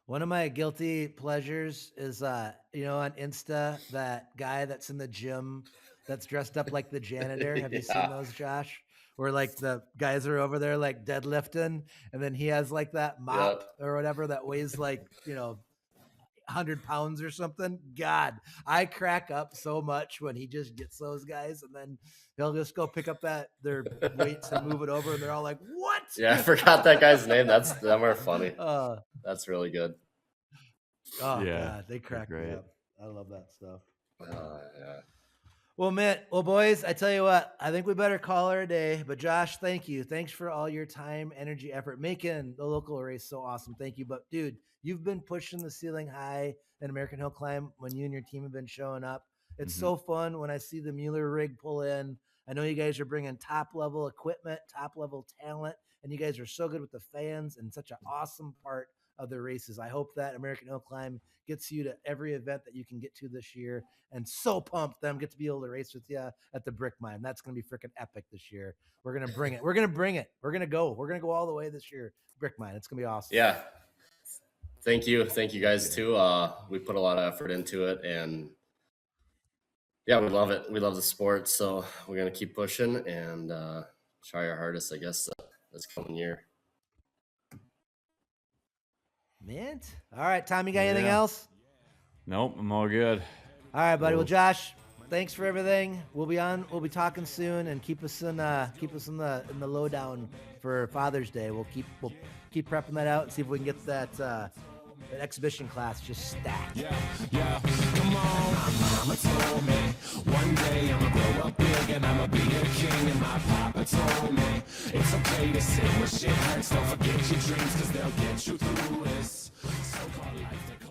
Speaker 3: One of my guilty pleasures is, on Insta, that guy that's in the gym that's dressed up like the janitor. Have you seen those, Josh? Where like the guys are over there like deadlifting, and then he has like that mop or whatever that weighs like 100 pounds or something. God, I crack up so much when he just gets those guys, and then he'll just go pick up their weights and move it over, and they're all like, "What?"
Speaker 4: Yeah, I forgot that guy's name. Them are funny. That's really good.
Speaker 3: Oh yeah, God, they crack me up. I love that stuff.
Speaker 4: Yeah.
Speaker 3: Well, boys, I tell you what, I think we better call her a day. But Josh, thank you. Thanks for all your time, energy, effort, making the local race so awesome. Thank you. But dude, you've been pushing the ceiling high in American Hill Climb when you and your team have been showing up. It's so fun when I see the Mueller rig pull in. I know you guys are bringing top level equipment, top level talent, and you guys are so good with the fans and such an awesome part of the races. I hope that American Hill Climb gets you to every event that you can get to this year, and so pumped them get to be able to race with you at the Brick Mine. That's going to be freaking epic this year. We're going to bring it. We're going to bring it. We're going to go all the way this year. Brick Mine. It's going to be awesome.
Speaker 4: Yeah. Thank you guys too. We put a lot of effort into it, and yeah, we love it. We love the sport. So we're going to keep pushing and try our hardest, I guess, this coming year.
Speaker 3: Mint. All right, Tom, you got anything else?
Speaker 5: Nope, I'm all good.
Speaker 3: All right, buddy. Well, Josh, thanks for everything. We'll be talking soon, and keep us in the lowdown for Father's Day. We'll keep prepping that out and see if we can get that exhibition class just stacked.
Speaker 2: Yeah, come on. My mama told me one day I'ma grow up big and I'ma be a king. And my papa told me it's okay to sit where shit hurts. Don't forget your dreams, cause they'll get you through this so-called life.